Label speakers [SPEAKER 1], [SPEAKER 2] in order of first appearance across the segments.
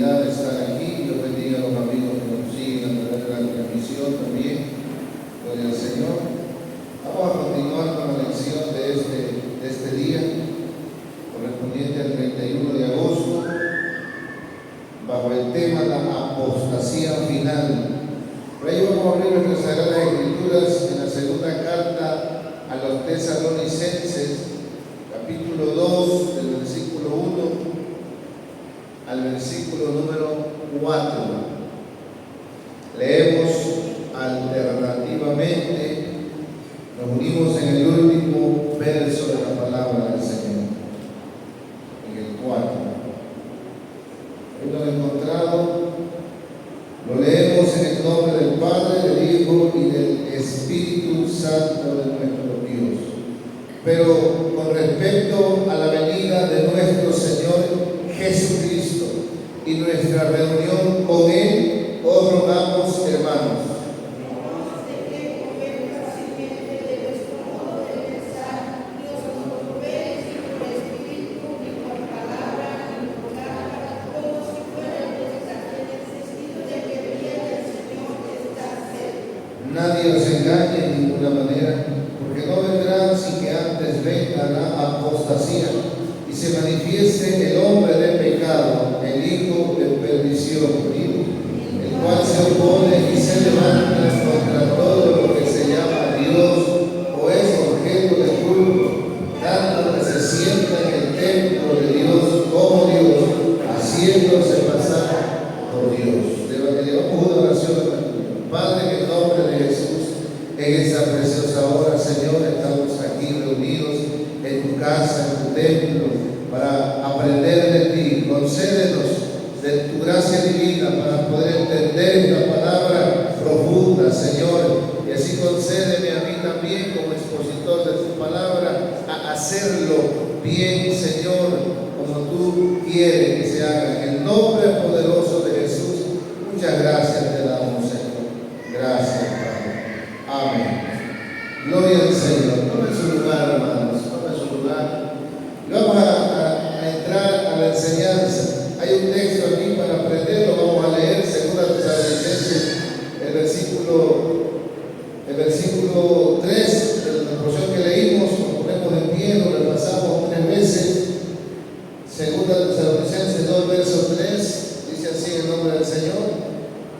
[SPEAKER 1] oportunidad de estar aquí. Dios bendiga a los amigos que nos siguen a través de la transmisión también. Gloria al Señor. Vamos a continuar con la lección de este día, correspondiente al 31 de agosto, bajo el tema la apostasía final. Por ello vamos a abrir nuestras Sagradas Escrituras en la segunda carta a los Tesalonicenses, capítulo 2, del versículo 1 al versículo número 4. Leemos alternativamente, nos unimos en el último verso de la palabra del Señor, en el 4. Hoy lo he encontrado, lo leemos en el nombre del Padre, del Hijo y del Espíritu Santo de nuestro Dios. Pero con respecto a la venida de nuestro Señor Jesucristo y nuestra reunión con Él, os rogamos, hermanos, nadie os engañe en ninguna manera, porque no vendrá sin que antes venga la apostasía y se manifieste el hombre de pecado, el hijo de perdición, el cual se opone y se levanta contra todo lo que se llama Dios o es objeto de culto, tanto que se sienta en el templo de Dios como Dios, haciéndose pasar por Dios. Levantemos una oración a nuestro Dios. Padre, en el nombre de Jesús, en esta preciosa hora, Señor, estamos aquí reunidos en tu casa, en tu templo, para aprender de ti. Concédenos de tu gracia divina para poder entender la palabra profunda, Señor, y así concédeme a mí también como expositor de tu palabra a hacerlo bien, Señor, como tú quieres que se haga. En el nombre poderoso de Jesús, muchas gracias te damos, Señor. Gracias, Padre. Amén. Gloria al Señor. Tome su lugar, hermanos, tome su lugar. Vamos a entrar a la enseñanza. Hay un texto aquí para aprenderlo. Vamos a leer 2 Tesalonicenses, el versículo 3 de la porción que leímos. Nos ponemos de pie, lo repasamos 3 veces. 2 Tesalonicenses 2, verso 3, dice así en el nombre del Señor: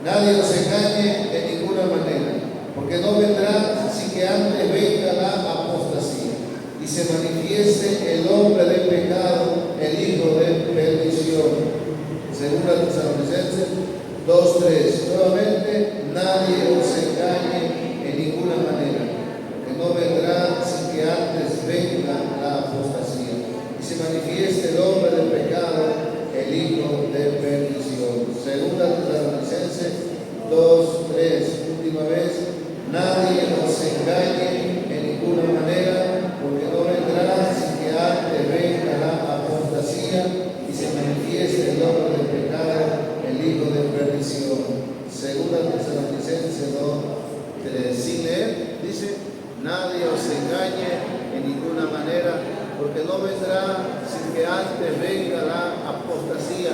[SPEAKER 1] nadie os engañe de ninguna manera, porque no vendrá sin que antes venga la apostasía y se manifieste el hombre de pecado, el hijo de perdición. 2 Tesalonicenses 2:3. Nuevamente, nadie os engañe en ninguna manera, porque no vendrá sin que antes venga la apostasía y se manifieste el hombre de pecado, el hijo de perdición. 2 Tesalonicenses 2:3. Última vez: nadie os engañe en ninguna manera, porque no vendrá sin que antes venga la apostasía y se manifieste el hombre de pecado, el hijo de perdición. 2 Tesalonicenses 2:3. Sin leer, dice: nadie os engañe en ninguna manera, porque no vendrá sin que antes venga la apostasía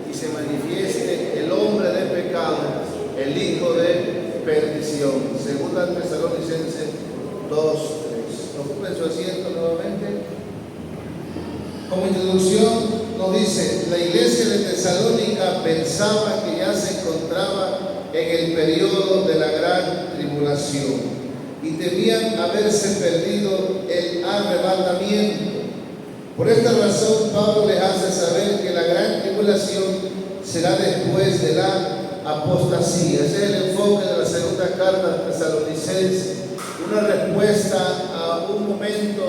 [SPEAKER 1] y se manifieste el hombre de pecado, el hijo de perdición. 2 Tesalonicenses 2:3. Ocupen su asiento nuevamente. Como introducción nos dice: la iglesia de Tesalónica pensaba que ya se encontraba en el periodo de la gran tribulación y temían haberse perdido el arrebatamiento. Por esta razón, Pablo les hace saber que la gran tribulación será después de la apostasía. Ese es el enfoque de la segunda carta de Tesalonicenses, una respuesta a un momento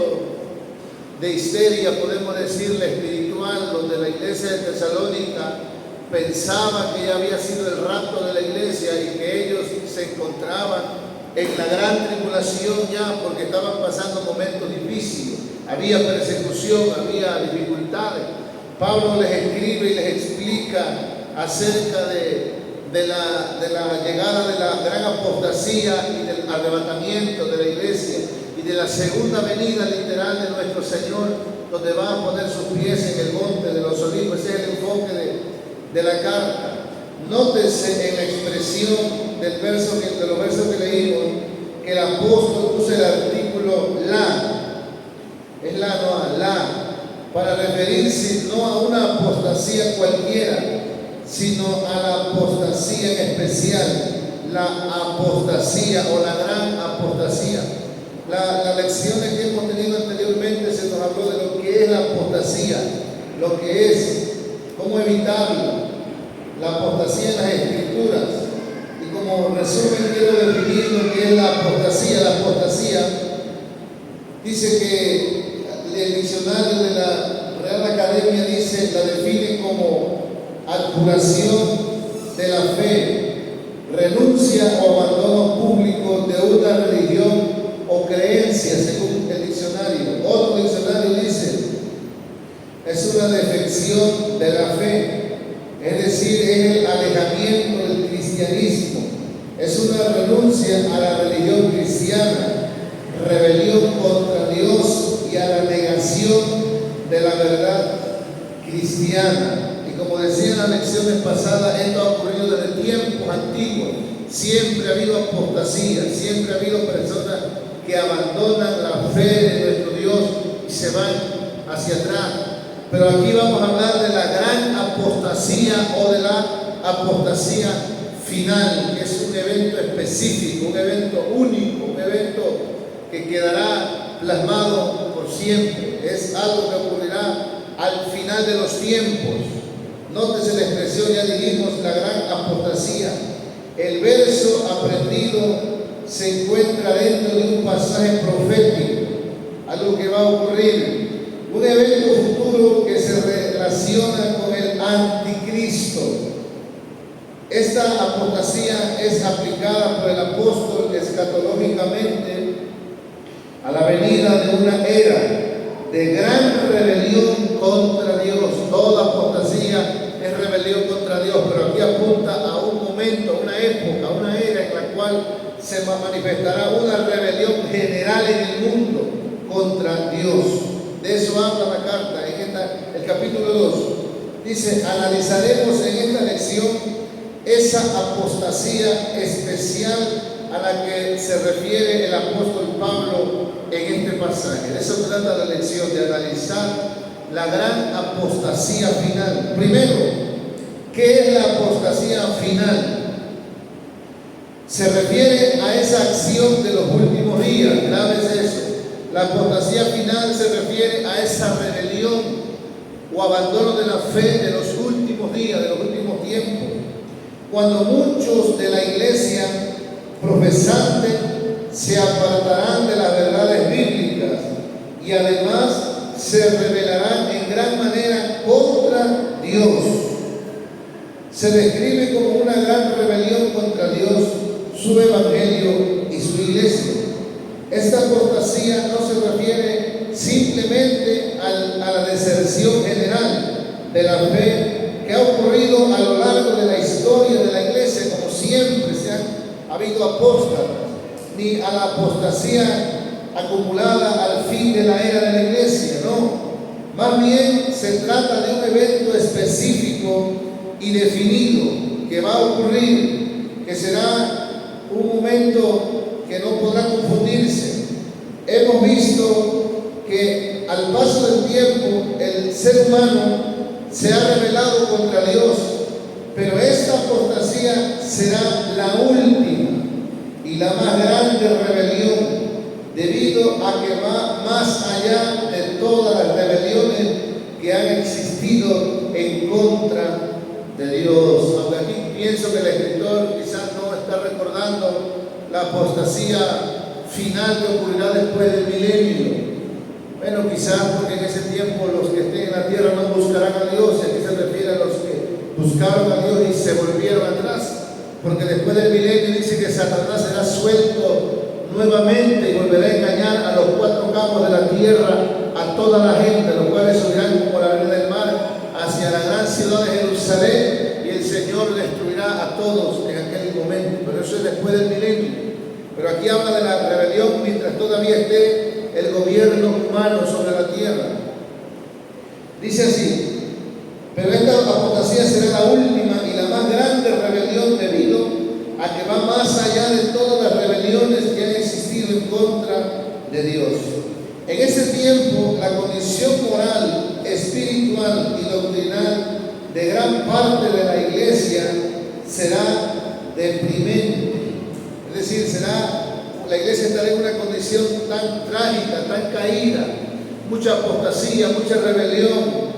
[SPEAKER 1] de histeria, podemos decirle, espiritual, donde la iglesia de Tesalónica pensaba que ya había sido el rapto de la iglesia y que ellos se encontraban en la gran tribulación ya, porque estaban pasando momentos difíciles, había persecución, había dificultades. Pablo les escribe y les explica acerca de la llegada de la gran apostasía y del arrebatamiento de la iglesia y de la segunda venida literal de nuestro Señor, donde va a poner sus pies en el monte de los olivos. Ese es el enfoque de la carta. Nótese en la expresión de los versos que leímos, que el apóstol usa el artículo la, es la, no a la, para referirse no a una apostasía cualquiera, sino a la apostasía en especial, la apostasía o la gran apostasía. Las lecciones que hemos tenido anteriormente se nos habló de lo que es la apostasía, lo que es, cómo evitarlo, la apostasía en las Escrituras. Y como resumen quiero definir lo que es la apostasía. La apostasía dice que el diccionario de la Real Academia dice, la define como abjuración de la fe, renuncia o abandono público de una religión o creencia, según el diccionario. Otro diccionario dice, es una defección de la fe, es decir, es el alejamiento del cristianismo, es una renuncia a la religión cristiana, rebelión contra Dios y a la negación de la verdad cristiana. Y como decía en las lecciones pasadas, esto ha ocurrido desde tiempos antiguos. Siempre ha habido apostasía, siempre ha habido personas que abandonan la fe de nuestro Dios y se van hacia atrás. Pero aquí vamos a hablar de la gran apostasía o de la apostasía final, que es un evento específico, un evento único, un evento que quedará plasmado por siempre. Es algo que ocurrirá al final de los tiempos. Nótese la expresión, ya dijimos, la gran apostasía. El verso aprendido se encuentra dentro de un pasaje profético, algo que va a ocurrir, un evento futuro que se relaciona con el anticristo. Esta apostasía es aplicada por el apóstol escatológicamente a la venida de una era de gran rebelión contra Dios. Toda apostasía es rebelión contra Dios, pero aquí apunta a un momento, a una época, a una era en la cual se manifestará una rebelión general en el mundo contra Dios. De eso habla la carta en el capítulo 2. Dice, analizaremos en esta lección esa apostasía especial a la que se refiere el apóstol Pablo en este pasaje. De eso trata la lección, de analizar la gran apostasía final. Primero, ¿qué es la apostasía final? Se refiere a esa acción de los últimos días. Grave es eso. La apostasía final se refiere a esa rebelión o abandono de la fe de los últimos días, de los últimos tiempos, cuando muchos de la iglesia profesante se apartarán de las verdades bíblicas y además se rebelarán en gran manera contra Dios. Se describe como una gran rebelión contra Dios, su evangelio y su iglesia. Esta apostasía no se refiere simplemente a la deserción general de la fe que ha ocurrido a lo largo de la historia de la iglesia, como siempre se han habido apóstatas, ni a la apostasía acumulada al fin de la era de la iglesia, no. Más bien se trata de un evento específico y definido que va a ocurrir, que será un momento que no podrá confundirse. Hemos visto que al paso del tiempo el ser humano se ha rebelado contra Dios, pero esta apostasía será la última y la más grande rebelión, debido a que va más allá de todas las rebeliones que han existido en contra de Dios. Aunque aquí pienso que el escritor quizás no está recordando la apostasía final que ocurrirá después del milenio. Bueno, quizás porque en ese tiempo los que estén en la tierra no buscarán a Dios, y aquí se refiere a los que buscaron a Dios y se volvieron atrás, porque después del milenio dice que Satanás será suelto nuevamente y volverá a engañar a los cuatro campos de la tierra, a toda la gente, los cuales subirán como la arena del mar hacia la gran ciudad de Jerusalén, y el Señor destruirá a todos en aquel momento. Pero eso es después del milenio. Pero aquí habla de la rebelión mientras todavía esté el gobierno humano sobre la tierra. Dice así: pero esta apostasía apostasía será la última y la más grande rebelión debido a que va más allá de todas las rebeliones que han existido en contra de Dios. En ese tiempo, la condición moral, espiritual y doctrinal de gran parte de la iglesia será deprimente. Es decir, la iglesia estará en una condición tan trágica, tan caída, mucha apostasía, mucha rebelión.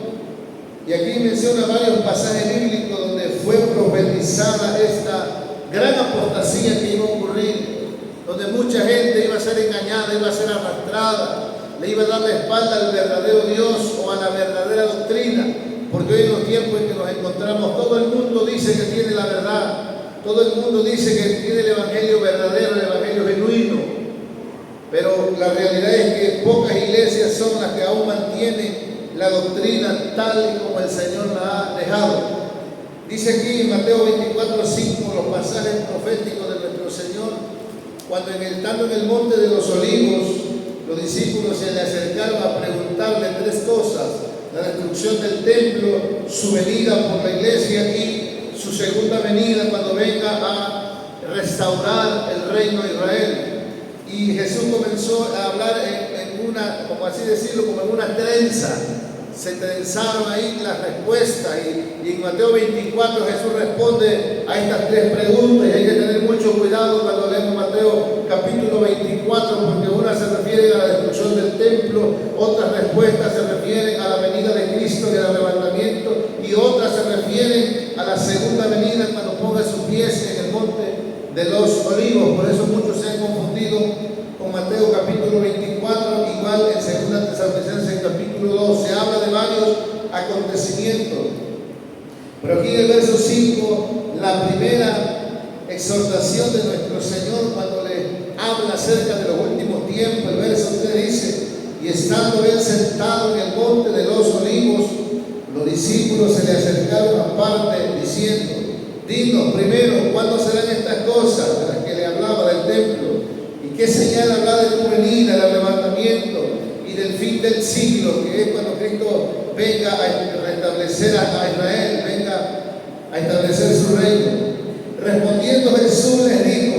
[SPEAKER 1] Y aquí menciona varios pasajes bíblicos donde fue profetizada esta gran apostasía que iba a ocurrir, donde mucha gente iba a ser engañada, iba a ser arrastrada, le iba a dar la espalda al verdadero Dios o a la verdadera doctrina, porque hoy en los tiempos en que nos encontramos, todo el mundo dice que tiene la verdad, todo el mundo dice que tiene el evangelio verdadero, el evangelio genuino, pero la realidad es que pocas iglesias son las que aún mantienen la doctrina tal y como el Señor la ha dejado. Dice aquí en Mateo 24:5 los pasajes proféticos de nuestro Señor, cuando estando en el monte de los olivos, los discípulos se le acercaron a preguntarle tres cosas: la destrucción del templo, su venida por la iglesia y su segunda venida cuando venga a restaurar el reino de Israel. Y Jesús comenzó a hablar en una, como así decirlo, como en una trenza. Se trenzaron ahí las respuestas y en Mateo 24 Jesús responde a estas tres preguntas, y hay que tener mucho cuidado cuando leemos Mateo capítulo 24, porque una se refiere a la destrucción del templo, otras respuestas se refieren a la venida de Cristo y al arrebatamiento, y otras se refieren a la segunda venida cuando ponga sus pies en el monte de los olivos. Por eso muchos se han confundido con Mateo capítulo 24, igual en 2 Tesalonicenses capítulo 2, se habla de varios acontecimientos. Pero aquí en el verso 5, la primera exhortación de nuestro Señor cuando le habla acerca de los últimos tiempos, el verso 3 dice: y estando él sentado en el monte de los olivos, los discípulos se le acercaron aparte diciendo: dinos primero, ¿cuándo serán estas cosas de las que le hablaba del templo? ¿Y qué señal habrá de tu venida, el arrebatamiento y del fin del siglo, que es cuando Cristo venga a restablecer a Israel, venga a establecer su reino? Respondiendo Jesús les dijo: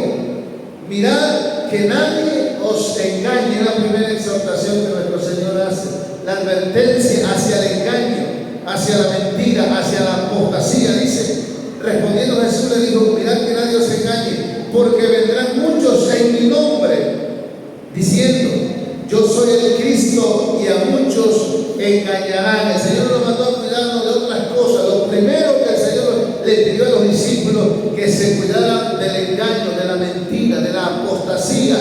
[SPEAKER 1] mirad que nadie os engañe. Es la primera exhortación que nuestro Señor hace, la advertencia hacia el engaño, hacia la mentira, hacia la apostasía. Dice, respondiendo Jesús le dijo: mirad que nadie os engañe, porque vendrán muchos en mi nombre, diciendo: yo soy el Cristo, y a muchos engañarán. El Señor nos mandó a cuidarnos de otras cosas. Lo primero que el Señor le pidió a los discípulos, que se cuidaran del engaño, de la mentira, de la apostasía,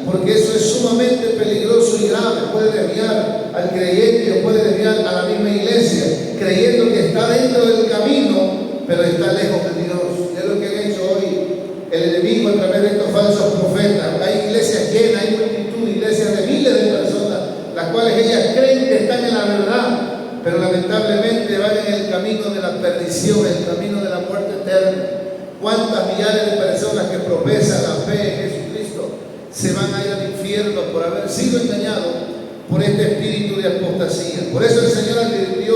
[SPEAKER 1] porque eso es sumamente peligroso y grave. Puede desviar al creyente, puede desviar a la misma iglesia, creyendo que está dentro del camino, pero está lejos de Dios. Es lo que ha hecho hoy el enemigo a través de estos falsos profetas. Hay iglesias llenas, hay multitud de iglesias de miles de personas, las cuales ellas creen que están en la verdad, pero lamentablemente van en el camino de la perdición, el camino de la muerte eterna. ¿Cuántas millares de personas que profesan la fe en Jesucristo se van a ir al infierno por haber sido engañados por este espíritu de apostasía? Por eso el Señor advirtió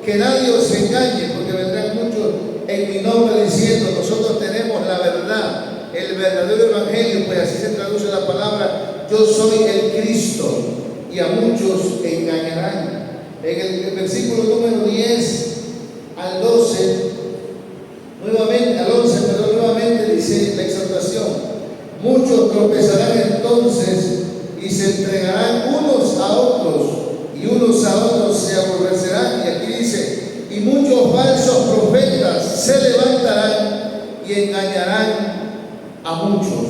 [SPEAKER 1] que nadie os engañe, porque vendrán muchos en mi nombre diciendo: nosotros tenemos la verdad, el verdadero evangelio, pues así se traduce la palabra: yo soy el Cristo, y a muchos engañarán. En el versículo número 10 al 12, nuevamente, al 11, perdón, nuevamente dice la exhortación: muchos tropezarán entonces y se entregarán unos a otros, y unos a otros se aborrecerán. Y aquí dice: y muchos falsos profetas se levantarán y engañarán a muchos.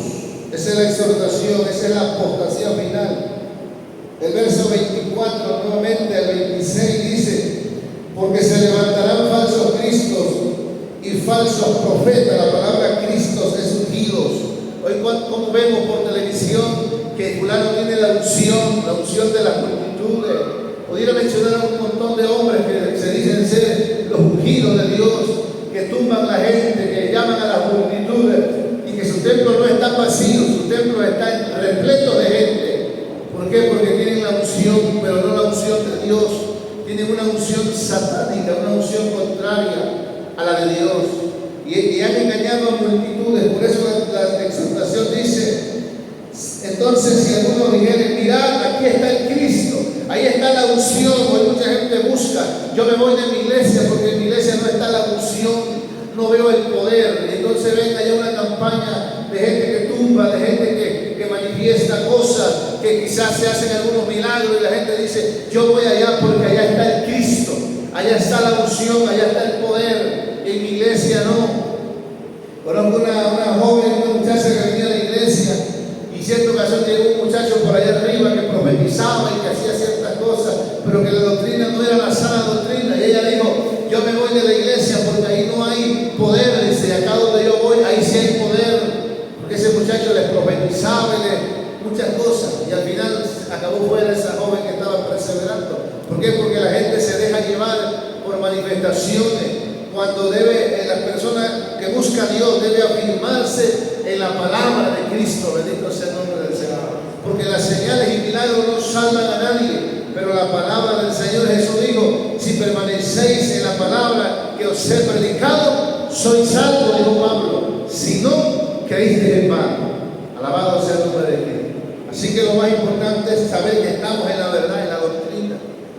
[SPEAKER 1] Esa es la exhortación, esa es la apostasía final. El verso 24 nuevamente al 26 dice: porque se levantarán falsos cristos y falsos profetas. La palabra Cristos es ungidos. Hoy como vemos por televisión que fulano tiene la unción de las multitudes. Pudiera mencionar a un montón de hombres que se dicen ser los ungidos de Dios, que tumban a la gente, que llaman a las multitudes, y que su templo no está vacío, su templo está repleto de gente. ¿Por qué? Porque tienen la unción, pero no la unción de Dios. Tienen una unción satánica, una unción contraria a de Dios. Y han engañado a multitudes. Por eso la exhortación dice: entonces, si alguno dijere, mirad, aquí está el Cristo, ahí está la unción. Hoy mucha gente busca, yo me voy de mi iglesia porque en mi iglesia no está la unción, no veo el poder. Y entonces ven allá una campaña de gente que tumba, de gente que manifiesta cosas, que quizás se hacen algunos milagros, y la gente dice, yo voy allá porque allá está el Cristo, allá está la unción, allá está el poder. En mi iglesia no. Conozco una joven, una muchacha que venía a la iglesia, y cierta ocasión llegó un muchacho por allá arriba que profetizaba y que hacía ciertas cosas, pero que la doctrina no era la sana doctrina. Y ella dijo, yo me voy de la iglesia porque ahí no hay poder. Dice, acá donde yo voy, ahí sí hay poder. Porque ese muchacho les profetizaba y muchas cosas. Y al final acabó fuera esa joven que estaba perseverando. ¿Por qué? Porque la gente se deja llevar por manifestaciones. Cuando la persona que busca a Dios debe afirmarse en la palabra de Cristo. Bendito sea el nombre del Señor. Porque las señales y milagros no salvan a nadie, pero la palabra del Señor Jesús dijo, si permanecéis en la palabra que os he predicado, sois salvos, dijo Pablo. Si no, creíste en vano. Alabado sea el nombre de Cristo. Así que lo más importante es saber que estamos en la verdad, en la doctrina.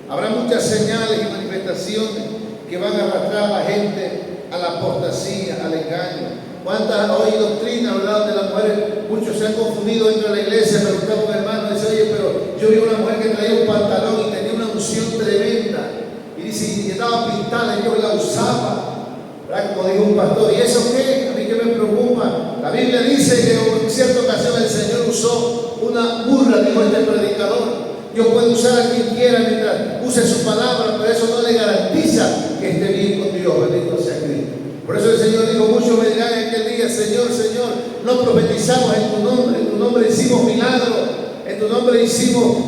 [SPEAKER 1] Habrá muchas señales y manifestaciones que van a arrastrar a la gente a la apostasía, al engaño. ¿Cuántas hoy doctrinas, verdad, de las mujeres? Muchos se han confundido dentro de la iglesia. Preguntaba a un hermano, dice, oye, pero yo vi una mujer que traía un pantalón y tenía una unción tremenda. Y dice, y estaba pintada, y yo la usaba, ¿verdad? Como dijo un pastor. ¿Y eso qué? A mí que me preocupa. La Biblia dice que en cierta ocasión el Señor usó una burra, dijo este predicador. Dios puede usar a quien quiera mientras use su palabra, pero eso no le garantiza que esté bien con Dios. Bendito sea Cristo. Por eso el Señor dijo, muchos me dirán en aquel día, Señor, Señor, no profetizamos en tu nombre hicimos milagros, en tu nombre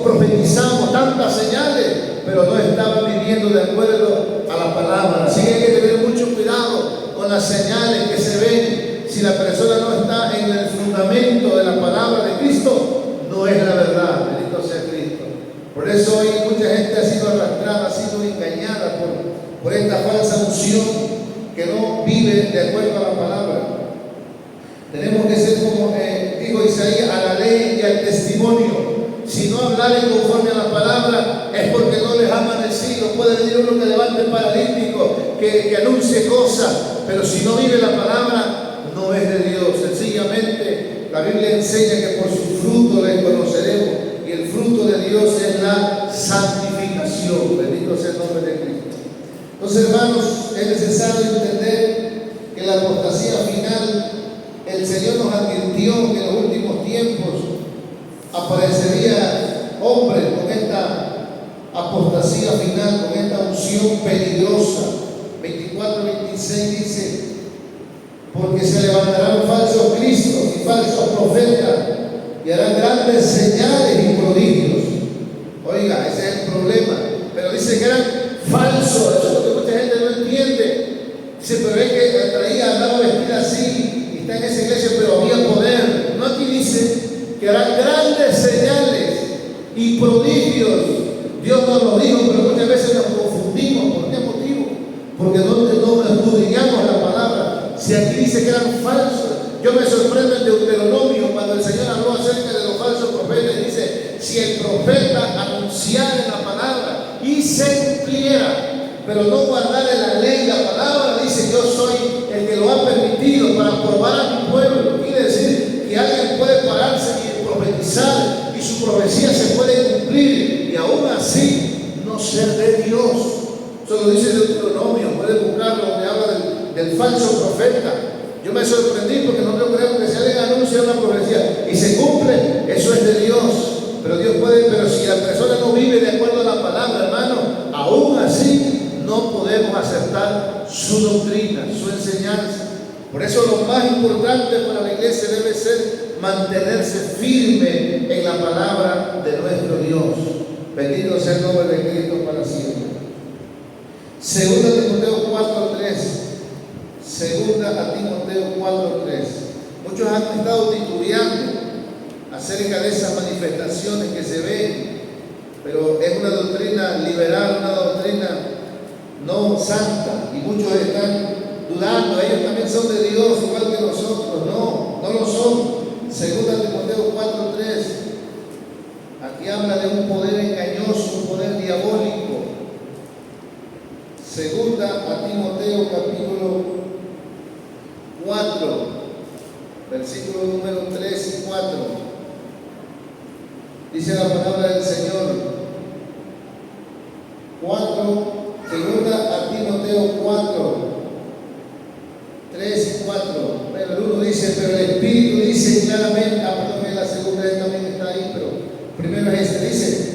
[SPEAKER 1] profetizamos tantas señales, pero no estaban viviendo de acuerdo a la palabra. Así que hay que tener mucho cuidado con las señales que se ven. Si la persona no está en el fundamento de la palabra de Cristo, no es la verdad. Bendito sea Cristo. Por eso hoy mucha gente ha sido arrastrada, ha sido engañada por esta falsa unción que no vive de acuerdo a la palabra. Tenemos que ser como dijo Isaías, a la ley y al testimonio. Si no hablaren conforme a la palabra, es porque no les ha amanecido. Puede venir uno que levante el paralítico, que anuncie cosas, pero si no vive la palabra, no es de Dios. Sencillamente, la Biblia enseña que por su fruto les conoceremos. Y el fruto de Dios es la santificación. Bendito sea el nombre de Cristo. Entonces, hermanos, es necesario entender que la apostasía final, el Señor nos advirtió que en los últimos tiempos aparecería hombres con esta apostasía final, con esta unción peligrosa. 24-26 dice, porque se levantarán falsos cristos y falsos profetas y harán grandes señales y prodigios. Oiga, ese es el problema. Pero dice que eran falsos. Eso es lo que mucha gente no entiende. Dice, pero es que andaba vestida así y está en esa iglesia, pero había poder. No, aquí dice que harán grandes señales y prodigios. Dios nos lo dijo, pero muchas veces nos confundimos. ¿Por qué motivo? Porque no escudriñamos la palabra. Si aquí dice que eran falsos, yo me sorprendo en Deuteronomio cuando el Señor habló acerca de los falsos profetas. Dice, si el profeta anunciara la palabra y se cumpliera, pero no guardara la ley y la palabra, dice, yo soy el que lo ha permitido para probar a mi pueblo. Quiere decir que alguien puede pararse y profetizar y su profecía se puede cumplir y aún así no ser de Dios. Eso lo dice Deuteronomio, puede buscarlo donde habla del falso profeta. Yo me sorprendí porque no creo que si alguien anuncia una profecía y se cumple, eso es de Dios. Pero Dios puede, pero si la persona no vive de acuerdo a la palabra, hermano, aún así no podemos aceptar su doctrina, su enseñanza. Por eso lo más importante para la iglesia debe ser mantenerse firme en la palabra de nuestro Dios. Bendito sea el nombre de Cristo para siempre. Segunda Timoteo 4:3. Segunda a Timoteo 4:3. Muchos han estado titubeando acerca de esas manifestaciones que se ven, pero es una doctrina liberal, una doctrina no santa, y muchos están dudando, ellos también son de Dios, igual que nosotros. No, no lo son. Segunda Timoteo 4:3. Aquí habla de un poder engañoso, un poder diabólico. Segunda a Timoteo capítulo 4, versículo número 3 y 4. Dice la palabra del Señor. Segunda a Timoteo 4, 3 y 4. Pero el uno dice, pero el Espíritu dice claramente, perdón, la segunda también está ahí, pero primero es este, dice,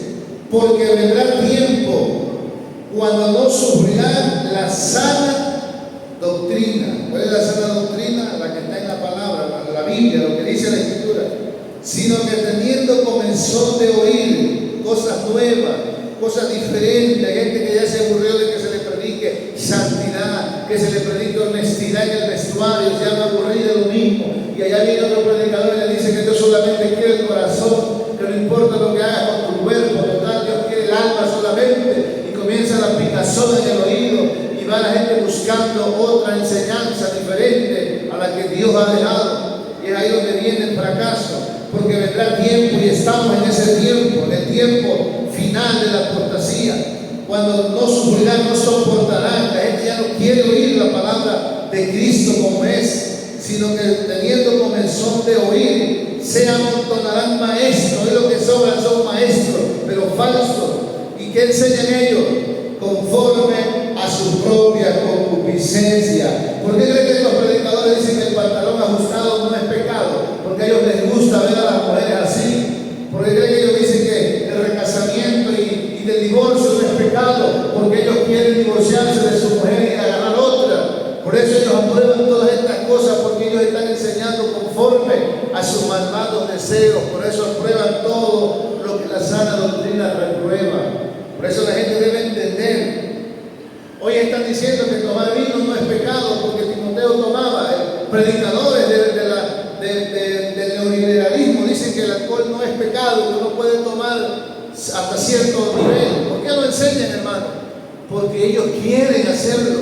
[SPEAKER 1] porque vendrá tiempo cuando no sufrirán la sana doctrina. ¿Cuál es la sana doctrina? La que está en la palabra, la Biblia, lo que dice la Escritura. Sino que teniendo comenzó de oír cosas nuevas, cosas diferentes. Hay gente que ya se aburrió de que se le predique santidad, que se le predique honestidad en el vestuario, se han aburrido de lo mismo. Y allá viene otro predicador y le dice que Dios solamente quiere el corazón, que no importa lo que hagas con tu cuerpo, total, Dios quiere el alma solamente. Comienza la picazón en el oído y va la gente buscando otra enseñanza diferente a la que Dios ha dejado. Y es ahí donde viene el fracaso, porque vendrá tiempo, y estamos en ese tiempo, en el tiempo final de la apostasía, cuando no sufrirán, no soportarán. La gente ya no quiere oír la palabra de Cristo como es, sino que teniendo comenzón de oír, se amontonarán maestros. Hoy lo que sobran son maestros, pero falsos. ¿Y qué enseñan ellos? Conforme a su propia concupiscencia. ¿Por qué creen que los predicadores dicen que el pantalón ajustado no es pecado? Porque a ellos les gusta ver a las mujeres así. ¿Por qué creen que ellos dicen que el recasamiento y del divorcio no es pecado? Porque ellos quieren divorciarse de su mujer y agarrar otra. Por eso ellos aprueban todas estas cosas, porque ellos están enseñando conforme a sus malvados deseos. Por eso aprueban todo lo que la sana doctrina reprueba. Por eso la gente debe entender. Hoy están diciendo que tomar vino no es pecado, porque Timoteo tomaba. Predicadores del neoliberalismo dicen que el alcohol no es pecado, que uno puede tomar hasta cierto nivel. ¿Por qué lo enseñan, hermano? Porque ellos quieren hacerlo,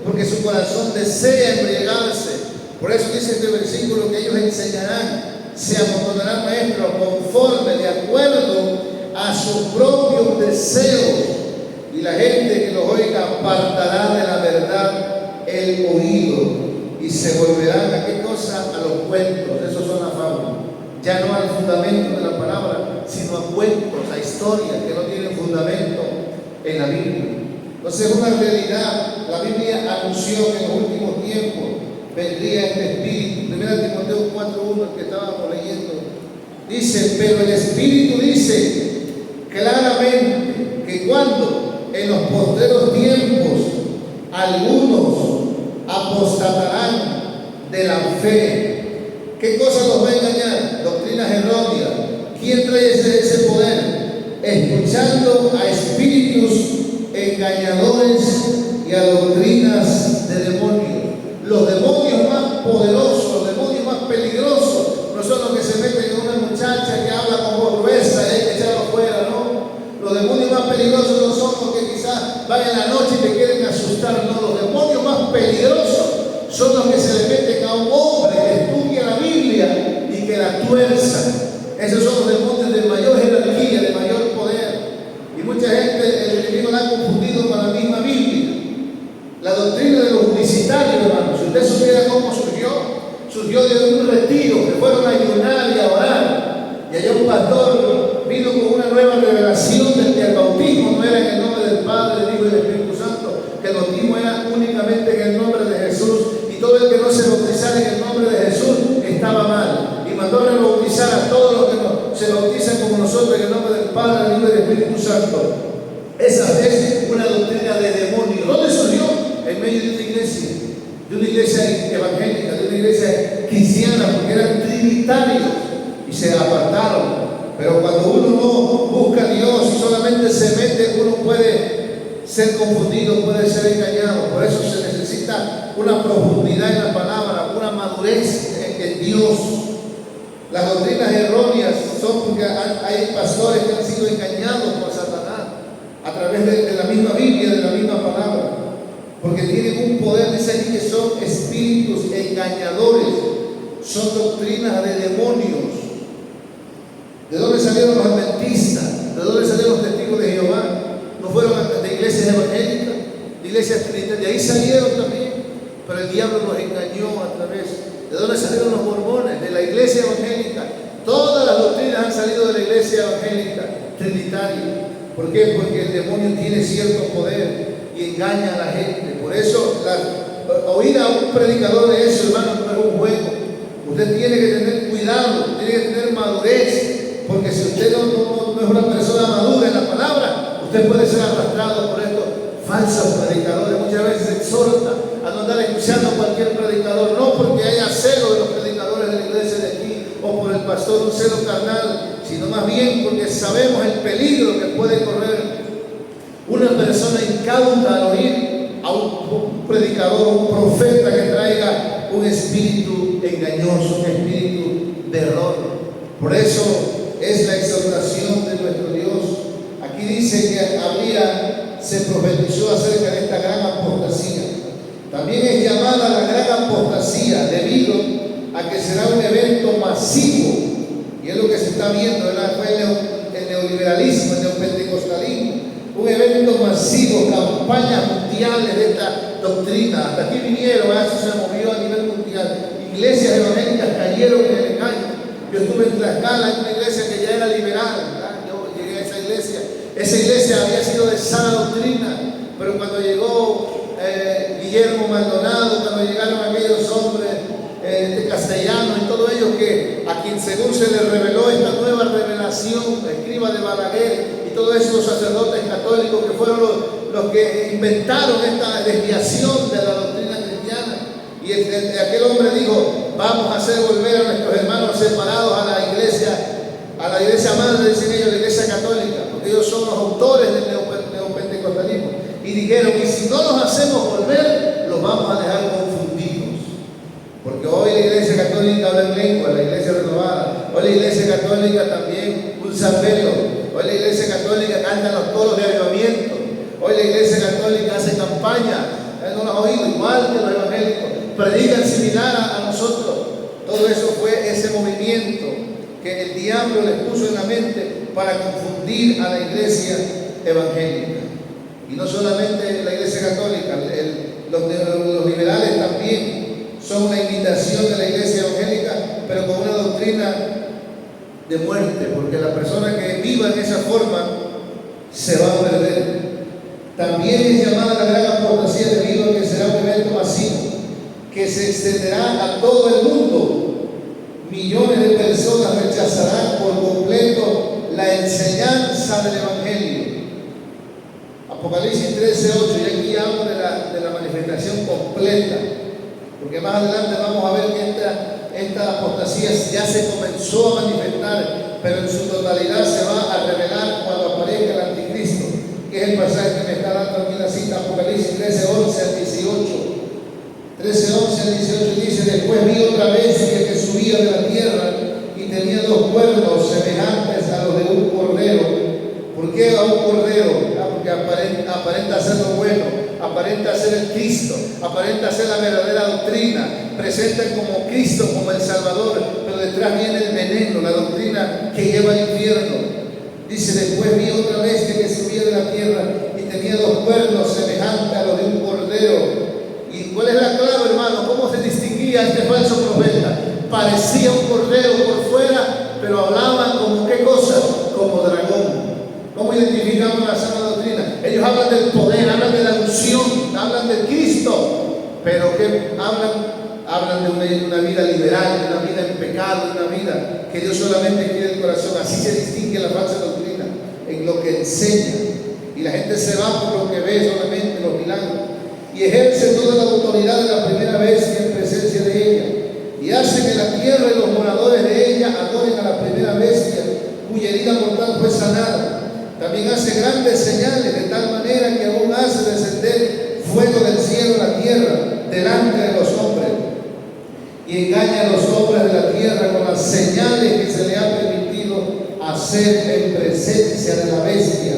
[SPEAKER 1] porque su corazón desea embriagarse. Por eso dice este versículo que ellos enseñarán, se amontonarán maestros conforme, de acuerdo a sus propios deseos, y la gente que los oiga apartará de la verdad el oído y se volverán a qué cosa, a los cuentos. Esos son las fábulas, ya no al fundamento de la palabra, sino a cuentos, a historias que no tienen fundamento en la Biblia. Entonces es una realidad. La Biblia anunció que en los últimos tiempos vendría este Espíritu. 1 Timoteo 4:1, el que estábamos leyendo, dice, pero el Espíritu dice claramente que cuando en los postreros tiempos algunos apostatarán de la fe. ¿Qué cosa los va a engañar? Doctrinas erróneas. ¿Quién trae ese poder? Escuchando a espíritus engañadores y a doctrinas de demonios. Los demonios más poderosos, los demonios más peligrosos, no son los que se meten en una muchacha que habla con voz gruesa y hay que echarlo fuera, ¿no? Los demonios más peligrosos no son los que quizás van en la noche y te quieren asustar, no. Los demonios más peligrosos son los que se le meten a un hombre que estudia la Biblia y que la tuerza. Esos son los demonios de mayor jerarquía, de mayor poder. Y mucha gente, el enemigo la ha confundido con la misma Biblia. La doctrina de los publicitarios, hermanos, si usted supiera cómo surgió de un retiro, que fueron a ayunar y a orar. Y allá un pastor vino con una nueva revelación de que el bautismo no era en el nombre del Padre, del Hijo y del Espíritu Santo, que el bautismo era únicamente en el nombre de Jesús, y todo el que no se bautizara en el nombre de Jesús estaba mal. Y mandó a rebautizar a todos los que no se bautizan como nosotros en el nombre del Padre, del Hijo y del Espíritu Santo. Esa es una doctrina de demonio. ¿Dónde surgió? En medio de una iglesia evangélica, de una iglesia cristiana, porque eran trinitarios y se apartaron. Pero cuando uno no busca a Dios y solamente se mete, uno puede ser confundido, puede ser engañado. Por eso se necesita una profundidad en la palabra, una madurez en Dios. Las doctrinas erróneas son porque hay pastores que han sido engañados por Satanás a través de la misma Biblia, de la misma palabra. porque tienen un poder, dice aquí que son espíritus engañadores, son doctrinas de demonios. ¿De dónde salieron los adventistas? ¿De dónde salieron los testigos de Jehová? ¿No fueron de iglesias evangélicas, de iglesias trinitarias? De ahí salieron también, pero el diablo los engañó a través. ¿De dónde salieron los mormones? De la iglesia evangélica. Todas las doctrinas han salido de la iglesia evangélica trinitaria. ¿Por qué? Porque el demonio tiene cierto poder y engaña a la gente. Por eso, oír a un predicador de eso, hermano, no es un juego. Usted tiene que tener cuidado, tiene que tener madurez, porque si usted no es una persona madura en la palabra, usted puede ser arrastrado por estos falsos predicadores. Muchas veces exhorta a no andar escuchando a cualquier predicador, no porque haya celo de los predicadores de la iglesia de aquí o por el pastor, un celo carnal, sino más bien porque sabemos el peligro que puede correr una persona incauta al oír a un predicador, un profeta que traiga un espíritu engañoso, un espíritu de error. Por eso es la exhortación de nuestro Dios. Aquí dice que se profetizó acerca de esta gran apostasía. También es llamada la gran apostasía debido a que será un evento masivo, y es lo que se está viendo, ¿verdad? Fue el neoliberalismo, el neopentecostalismo, un evento masivo, campañas mundiales de esta doctrina. Hasta aquí vinieron, eso se movió a nivel mundial. Iglesias evangélicas cayeron en el engaño. Yo estuve en Tlaxcala, en una iglesia que ya era liberal, ¿verdad? Yo llegué a esa iglesia había sido de sana doctrina, pero cuando llegó Guillermo Maldonado, cuando llegaron aquellos hombres de castellano y todos ellos a quien según se les reveló esta nueva revelación, la escriba de Balaguer y todos esos sacerdotes católicos que fueron los que inventaron esta desviación de la doctrina cristiana. Y aquel hombre dijo: vamos a hacer volver a nuestros hermanos separados a la iglesia madre, dicen ellos, la iglesia católica, porque ellos son los autores del neopentecostalismo. Y dijeron: y si no los hacemos volver, los vamos a dejar confundidos. Porque hoy la iglesia católica habla en lengua, la iglesia renovada. Hoy la iglesia católica también usa velo. Hoy la iglesia católica canta los coros de avivamiento. Hoy la iglesia católica hace campaña. No lo has oído, igual que los evangélicos. Predican similar a nosotros. Todo eso fue ese movimiento que el diablo les puso en la mente para confundir a la iglesia evangélica. Y no solamente la iglesia católica, los liberales también son una imitación de la iglesia evangélica, pero con una doctrina de muerte, porque la persona que viva en esa forma se va a perder. También es llamada la gran apostasía debido a que será un evento masivo que se extenderá a todo el mundo. Millones de personas rechazarán por completo la enseñanza del Evangelio. Apocalipsis 13:8, y aquí hablo de la manifestación completa, porque más adelante vamos a ver que esta apostasía ya se comenzó a manifestar, pero en su totalidad se va a revelar cuando aparezca el anticristo, que es el pasaje que me está dando aquí la cita, Apocalipsis 13:11 al 18. 13:11 al 18 dice: después vi otra bestia que subía de la tierra y tenía dos cuernos semejantes a los de un cordero. ¿Por qué a un cordero? Porque aparenta ser lo bueno, aparenta ser el Cristo, aparenta ser la verdadera doctrina, presenta como Cristo, como el Salvador, pero detrás viene el veneno, la doctrina que lleva al infierno. Dice: después vi otra bestia que subía de la tierra y tenía dos cuernos semejantes a los de un cordero. ¿Y cuál es la clave, hermano? ¿Cómo se distinguía este falso profeta? Parecía un cordero por fuera, pero hablaba como ¿qué cosa? Como dragón. ¿Cómo identificamos la sana doctrina? Ellos hablan del poder, hablan de la unción, hablan de Cristo, pero ¿qué hablan? Hablan de una vida liberal, de una vida en pecado, de una vida que Dios solamente quiere el corazón. Así se distingue la falsa doctrina, en lo que enseña. Y la gente se va por lo que ve solamente, los milagros. Y ejerce toda la autoridad de la primera bestia en presencia de ella. Y hace que la tierra y los moradores de ella adoren a la primera bestia, cuya herida mortal fue sanada. También hace grandes señales, de tal manera que aún hace descender fuego del cielo a la tierra delante de los hombres. Y engaña a los hombres de la tierra con las señales que se le ha permitido hacer en presencia de la bestia,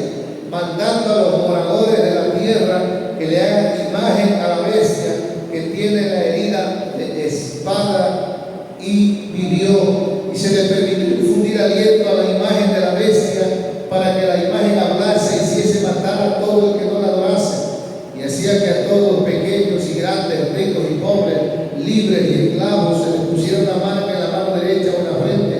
[SPEAKER 1] mandando a los moradores de la tierra que le hagan imagen a la bestia que tiene la herida de espada y vivió. Y se le permitió infundir aliento a la imagen de la bestia para que la imagen hablase y hiciese matar a todo el que no la adorase. Y hacía que a todos, pequeños y grandes, ricos y pobres, libres y esclavos, se les pusiera una marca en la mano derecha o en la frente,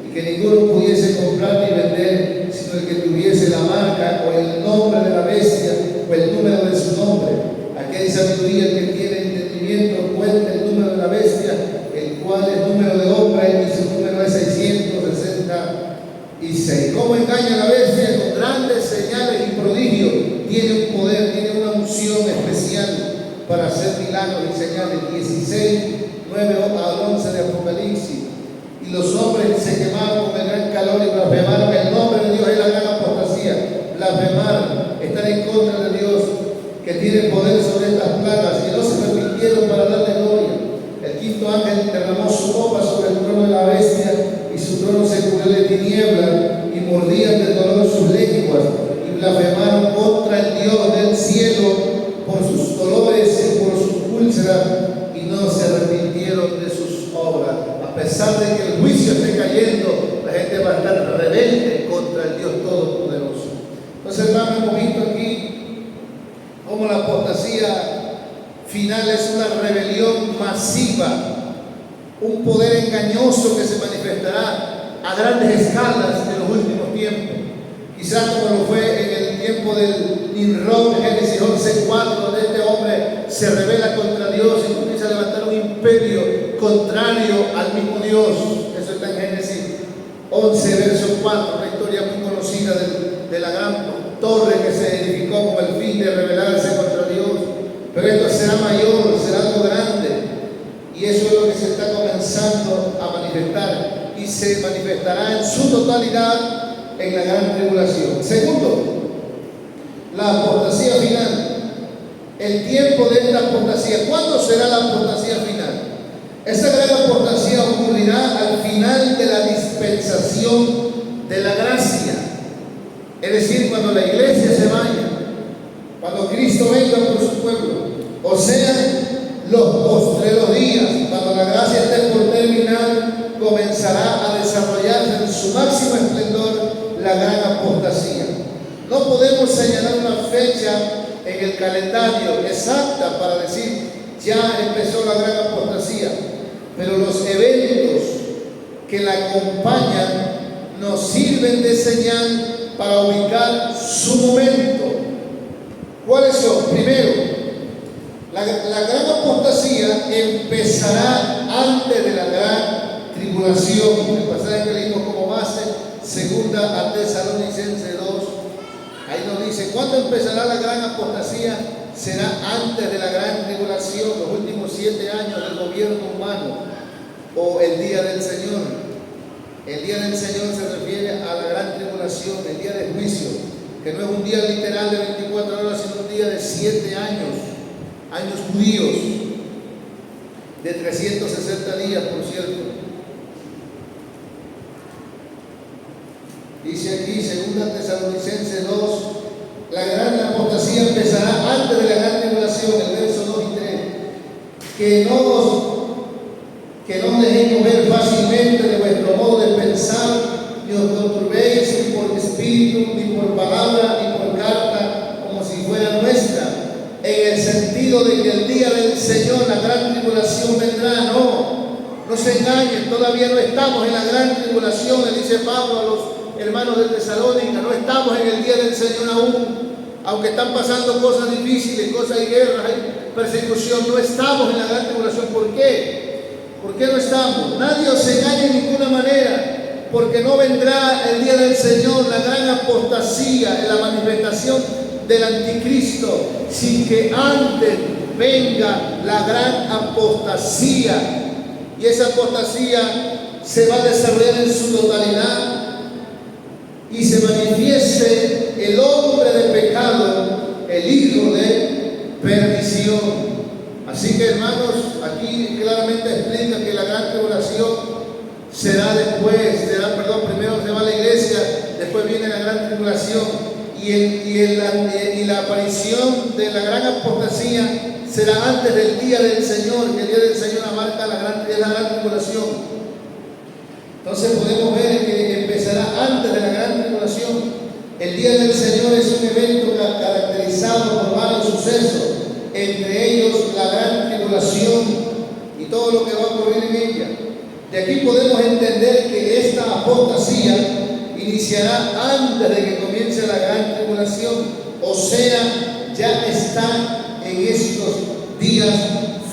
[SPEAKER 1] y que ninguno pudiese comprar ni vender, sino el que tuviese la marca o el nombre de la bestia o el número de su nombre. Aquí hay sabiduría, el que tiene entendimiento cuenta el número de la bestia, el cual es número de hombre, y su número es 666. ¿Cómo engaña la bestia? Con grandes señales y prodigios. Tiene un poder, tiene una unción especial para hacer milagros y señales. 16, 9 al 11 de Apocalipsis. Y los hombres se quemaron con el gran calor y blasfemaron el nombre de Dios, es la gran apostasía. Blasfemaron, están en contra de Dios, que tiene poder sobre estas plagas, y no se permitieron para darle gloria. El quinto ángel derramó su copa sobre el trono de la bestia, y su trono se cubrió de tinieblas, y mordían de dolor sus lenguas, y blasfemaron contra el Dios del cielo por sus dolores y por sus úlceras, y no se arrepintieron de sus obras. A pesar de que el juicio esté cayendo, la gente va a estar rebelde contra el Dios Todopoderoso. Entonces, hermanos, hemos visto aquí cómo la apostasía final es una rebelión masiva, un poder engañoso que se manifestará a grandes escalas en los últimos tiempos. Quizás como lo fue en el tiempo del Nimrod, Génesis 11:4, donde este hombre se rebela contra Dios y comienza a levantar un imperio contrario al mismo Dios. Eso está en Génesis 11, verso 4, una historia muy conocida de la gran torre que se edificó con el fin de rebelarse contra Dios. Pero esto será mayor, será algo grande, y eso es lo que se está comenzando a manifestar, y se manifestará en su totalidad en la gran tribulación. Segundo, la apostasía final. El tiempo de esta apostasía. ¿Cuándo será la apostasía final? Esta gran apostasía ocurrirá al final de la dispensación de la gracia. Es decir, cuando la iglesia se vaya, cuando Cristo venga por su pueblo, o sea, los postreros días, cuando la gracia esté por terminar, comenzará a desarrollarse en su máximo esplendor la gran apostasía. No podemos señalar una fecha en el calendario exacta para decir ya empezó la gran apostasía, pero los eventos que la acompañan nos sirven de señal para ubicar su momento. ¿Cuáles son? Primero, la gran apostasía empezará antes de la gran tribulación. El pasaje que leímos como base, segunda a Tesalonicenses 2, ahí nos dice, ¿cuándo empezará la gran apostasía? Será antes de la gran tribulación, los últimos 7 años del gobierno humano, o el día del Señor. El día del Señor se refiere a la gran tribulación, el día del juicio, que no es un día literal de 24 horas, sino un día de 7 años judíos, de 360 días, por cierto. Dice aquí, segunda Tesalonicenses 2, la gran apostasía empezará antes de la gran tribulación, el verso 2 y 3, que no dejéis mover fácilmente de vuestro modo de pensar, ni os conturbéis ni por espíritu, ni por palabra, ni por carta, como si fuera nuestra, en el sentido de que el día del Señor, la gran tribulación vendrá. No se engañen, todavía no estamos en la gran tribulación, le dice Pablo a los hermanos de Tesalónica, no estamos en el día del Señor aún, aunque están pasando cosas difíciles, cosas de guerra, hay persecución, no estamos en la gran tribulación. ¿Por qué? ¿Por qué no estamos? Nadie os engañe de ninguna manera, porque no vendrá el día del Señor, la gran apostasía, la manifestación del anticristo, sin que antes venga la gran apostasía. Y esa apostasía se va a desarrollar en su totalidad y se manifieste el hombre de pecado, el hijo de perdición. Así que, hermanos, aquí claramente explica que la gran tribulación será primero se va la iglesia, después viene la gran tribulación, y la aparición de la gran será antes del día del Señor, que el día del Señor marca la gran tribulación. Entonces podemos ver que empezará antes de la gran tribulación. El día del Señor es un evento caracterizado por varios sucesos, entre ellos la gran tribulación y todo lo que va a ocurrir en ella. De aquí podemos entender que esta apostasía iniciará antes de que comience la gran tribulación, o sea, ya está en estos días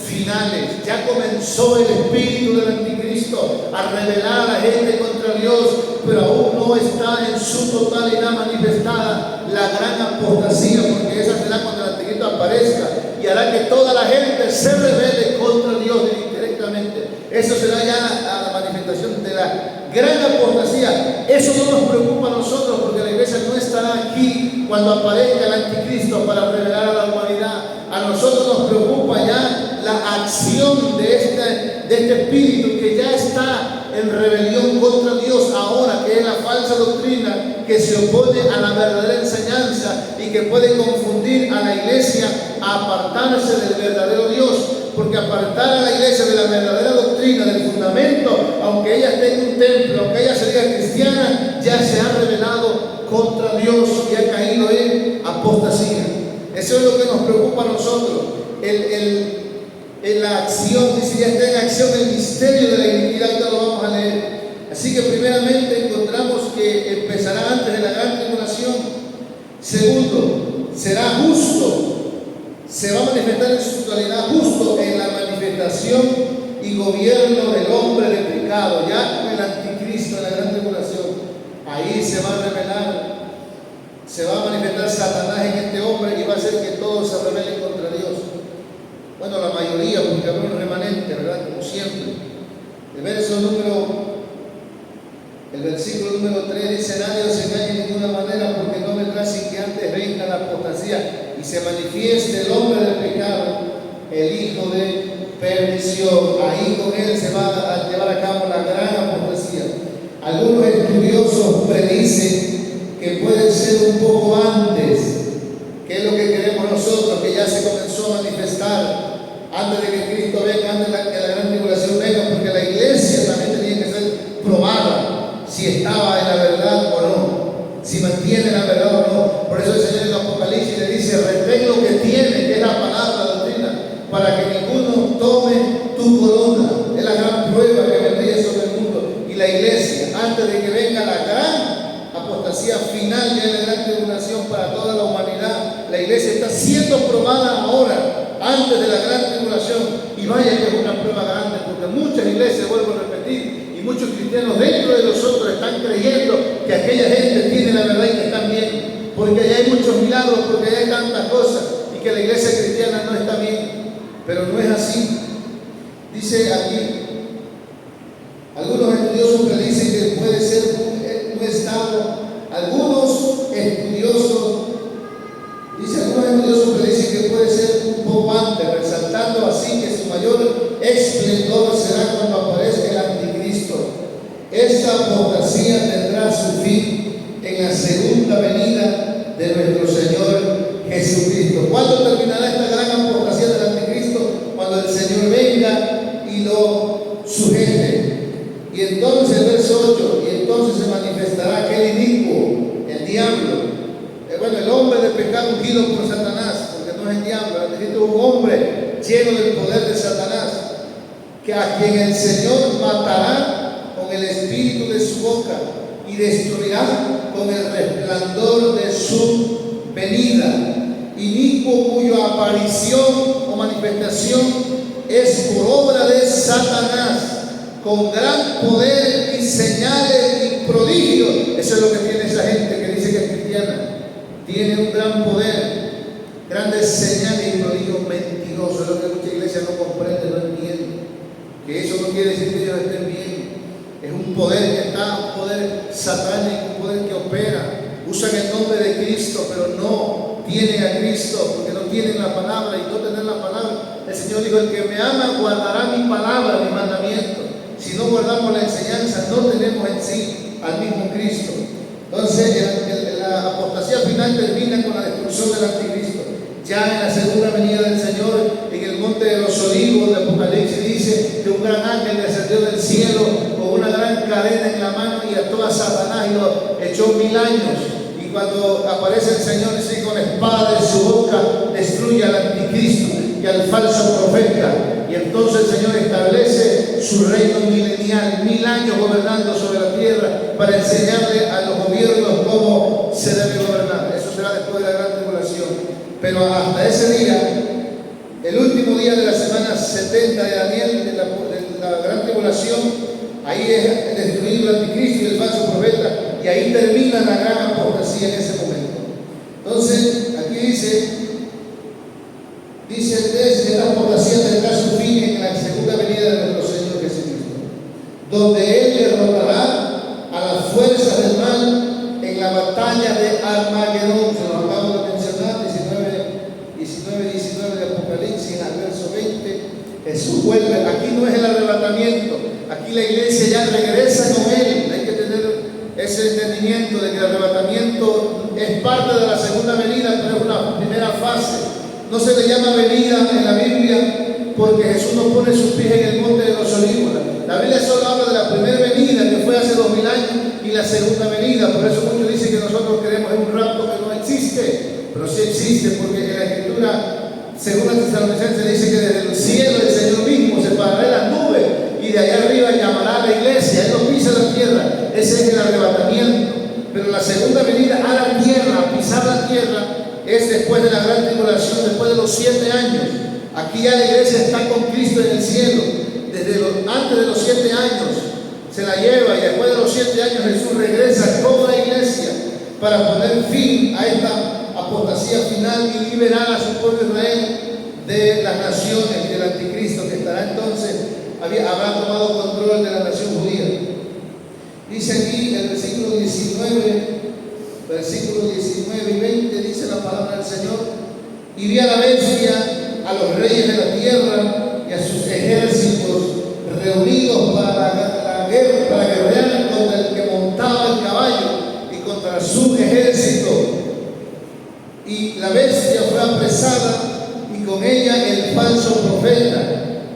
[SPEAKER 1] finales. Ya comenzó el espíritu del anticristo a rebelar a la gente contra Dios, pero aún no está en su totalidad manifestada la gran apostasía, porque esa será cuando el anticristo aparezca y hará que toda la gente se rebele contra Dios indirectamente. Eso será ya la manifestación de la gran apostasía. Eso no nos preocupa a nosotros, porque la iglesia no estará aquí cuando aparezca el anticristo para revelar a la humanidad. A nosotros nos preocupa ya la acción de este espíritu que ya está en rebelión contra Dios ahora, que es la falsa doctrina que se opone a la verdadera enseñanza y que puede confundir a la iglesia a apartarse del verdadero Dios. Porque apartar a la iglesia de la verdadera doctrina, del fundamento, aunque ella esté en un templo, aunque ella se diga cristiana, ya se ha rebelado contra Dios y ha caído en apostasía. Eso es lo que nos preocupa a nosotros. En la acción, dice, ya está en acción el misterio de la iniquidad, que lo vamos a leer. Así que primeramente encontramos que empezará antes de la gran tribulación. Segundo, será justo. Se va a manifestar en su totalidad justo en la manifestación y gobierno del hombre de pecado, ya con el anticristo en la gran tribulación. Ahí se va a revelar, se va a manifestar Satanás en este hombre y va a hacer que todos se rebelen contra Dios. Bueno, la mayoría, porque habrá un remanente, ¿verdad? Como siempre. El versículo número 3 dice: nadie os engañe de ninguna manera, porque no vendrá sin que antes venga la apostasía y se manifieste el hombre del pecado, el hijo de perdición. Ahí con él se va a llevar a cabo la gran apostasía. Algunos estudiosos predicen que puede ser un poco antes, que es lo que queremos nosotros, que ya se comenzó a manifestar antes de que Cristo venga, antes de que la gran tribulación venga, porque la iglesia también tenía que ser probada si estaba en la verdad o no, si mantiene la verdad o no. Por eso el Señor en Apocalipsis le dice: retén lo que tiene, que es la palabra, la doctrina, para que ninguno tome tu corona. Es la gran prueba que vendría sobre el mundo. Y la iglesia, antes de que venga la gran apostasía final, ya en la gran tribulación para toda la humanidad, la iglesia está siendo probada ahora, antes de la gran tribulación. Y vaya que es una prueba grande, porque muchas iglesias, vuelvo a repetir, muchos cristianos dentro de nosotros están creyendo que aquella gente tiene la verdad y que están bien, porque allá hay muchos milagros, porque allá hay tantas cosas, y que la iglesia cristiana no está bien. Pero no es así. Dice aquí, algunos estudiosos predicen que puede ser un estado. Algunos estudiosos predicen que puede ser un poco antes, resaltando así que su mayor esplendor será cuando aparezca el anticristo. Esta apostasía tendrá su fin en la segunda venida de nuestro Señor Jesucristo. ¿Cuándo terminará esta gran apostasía del anticristo? Cuando el Señor venga y lo sujete. Y entonces, verso 8, y entonces se manifestará aquel inicuo, el diablo. El hombre de pecado ungido por Satanás, porque no es el diablo, el anticristo es un hombre lleno del poder de Satanás, que a quien el Señor matará con el espíritu de su boca y destruirá con el resplandor de su venida. Inicuo, cuya aparición o manifestación es por obra de Satanás, con gran poder y señales y prodigios. Eso es lo que tiene esa gente que dice que es cristiana. Tiene un gran poder, grandes señales y prodigios mentirosos. Es lo que mucha iglesia no comprende, no entiende. Que eso no quiere decir que ellos estén bien. Es un poder que está, un poder satánico, un poder que opera. Usan el nombre de Cristo, pero no tienen a Cristo, porque no tienen la palabra. Y no tener la palabra, el Señor dijo: el que me ama guardará mi palabra, mi mandamiento. Si no guardamos la enseñanza, no tenemos en sí al mismo Cristo. Entonces la apostasía final termina con la destrucción del anticristo. Ya Ya en la segunda venida del Señor, en el monte de los olivos de Apocalipsis, dice que un gran ángel descendió del cielo con una gran cadena en la mano y ató a Satanás y lo echó 1000 años. Y cuando aparece el Señor, dice, con espada en su boca destruye al anticristo y al falso profeta. Y entonces el Señor establece su reino milenial, 1000 años gobernando sobre la tierra para enseñarle a los gobiernos cómo se debe gobernar. Eso será después de la gran tribulación. Pero hasta ese día, el último día de la semana 70 de Daniel, de la gran tribulación, ahí es destruido el anticristo y el falso profeta, y ahí termina la gran apostasía en ese momento. Entonces, aquí dice el 3, que esta apostasía tendrá su fin en la segunda venida de nuestro Señor Jesucristo, donde Él derrotará a las fuerzas del mal en la batalla de Armagedón. Se lo acabo de mencionar, 19 de Apocalipsis, al verso 20. Jesús vuelve. Aquí no es el arrebatamiento, aquí la iglesia ya regresa con Él. Hay que tener ese entendimiento de que el arrebatamiento es parte de la segunda venida, pero es una primera fase. No se le llama venida en la Biblia porque Jesús no pone sus pies en el monte de los olivos. La Biblia solo habla de la primera venida, que fue hace 2000 años, y la segunda venida. Por eso muchos dicen que nosotros creemos en un rapto que no existe, pero sí existe, porque en la Escritura, según la Tesalonicenses, dice que desde el cielo el Señor mismo se parará en las nubes y de allá arriba llamará a la iglesia. Él no pisa la tierra, ese es el arrebatamiento. Pero la segunda venida a la tierra, a pisar la tierra, es después de la gran tribulación, después de los 7 años. Aquí ya la iglesia está con Cristo en el cielo. Antes de los 7 años se la lleva, y después de los 7 años Jesús regresa con la iglesia para poner fin a esta apostasía final y liberar a su pueblo Israel de las naciones y del anticristo, que estará entonces, habrá tomado control de la nación judía. Dice aquí el versículo 19 y 20, dice la palabra del Señor: y vi a la bestia, a los reyes de la tierra y a sus ejércitos reunidos para guerrear contra el que montaba el caballo y contra su ejército. Y la bestia fue apresada, y con ella el falso profeta,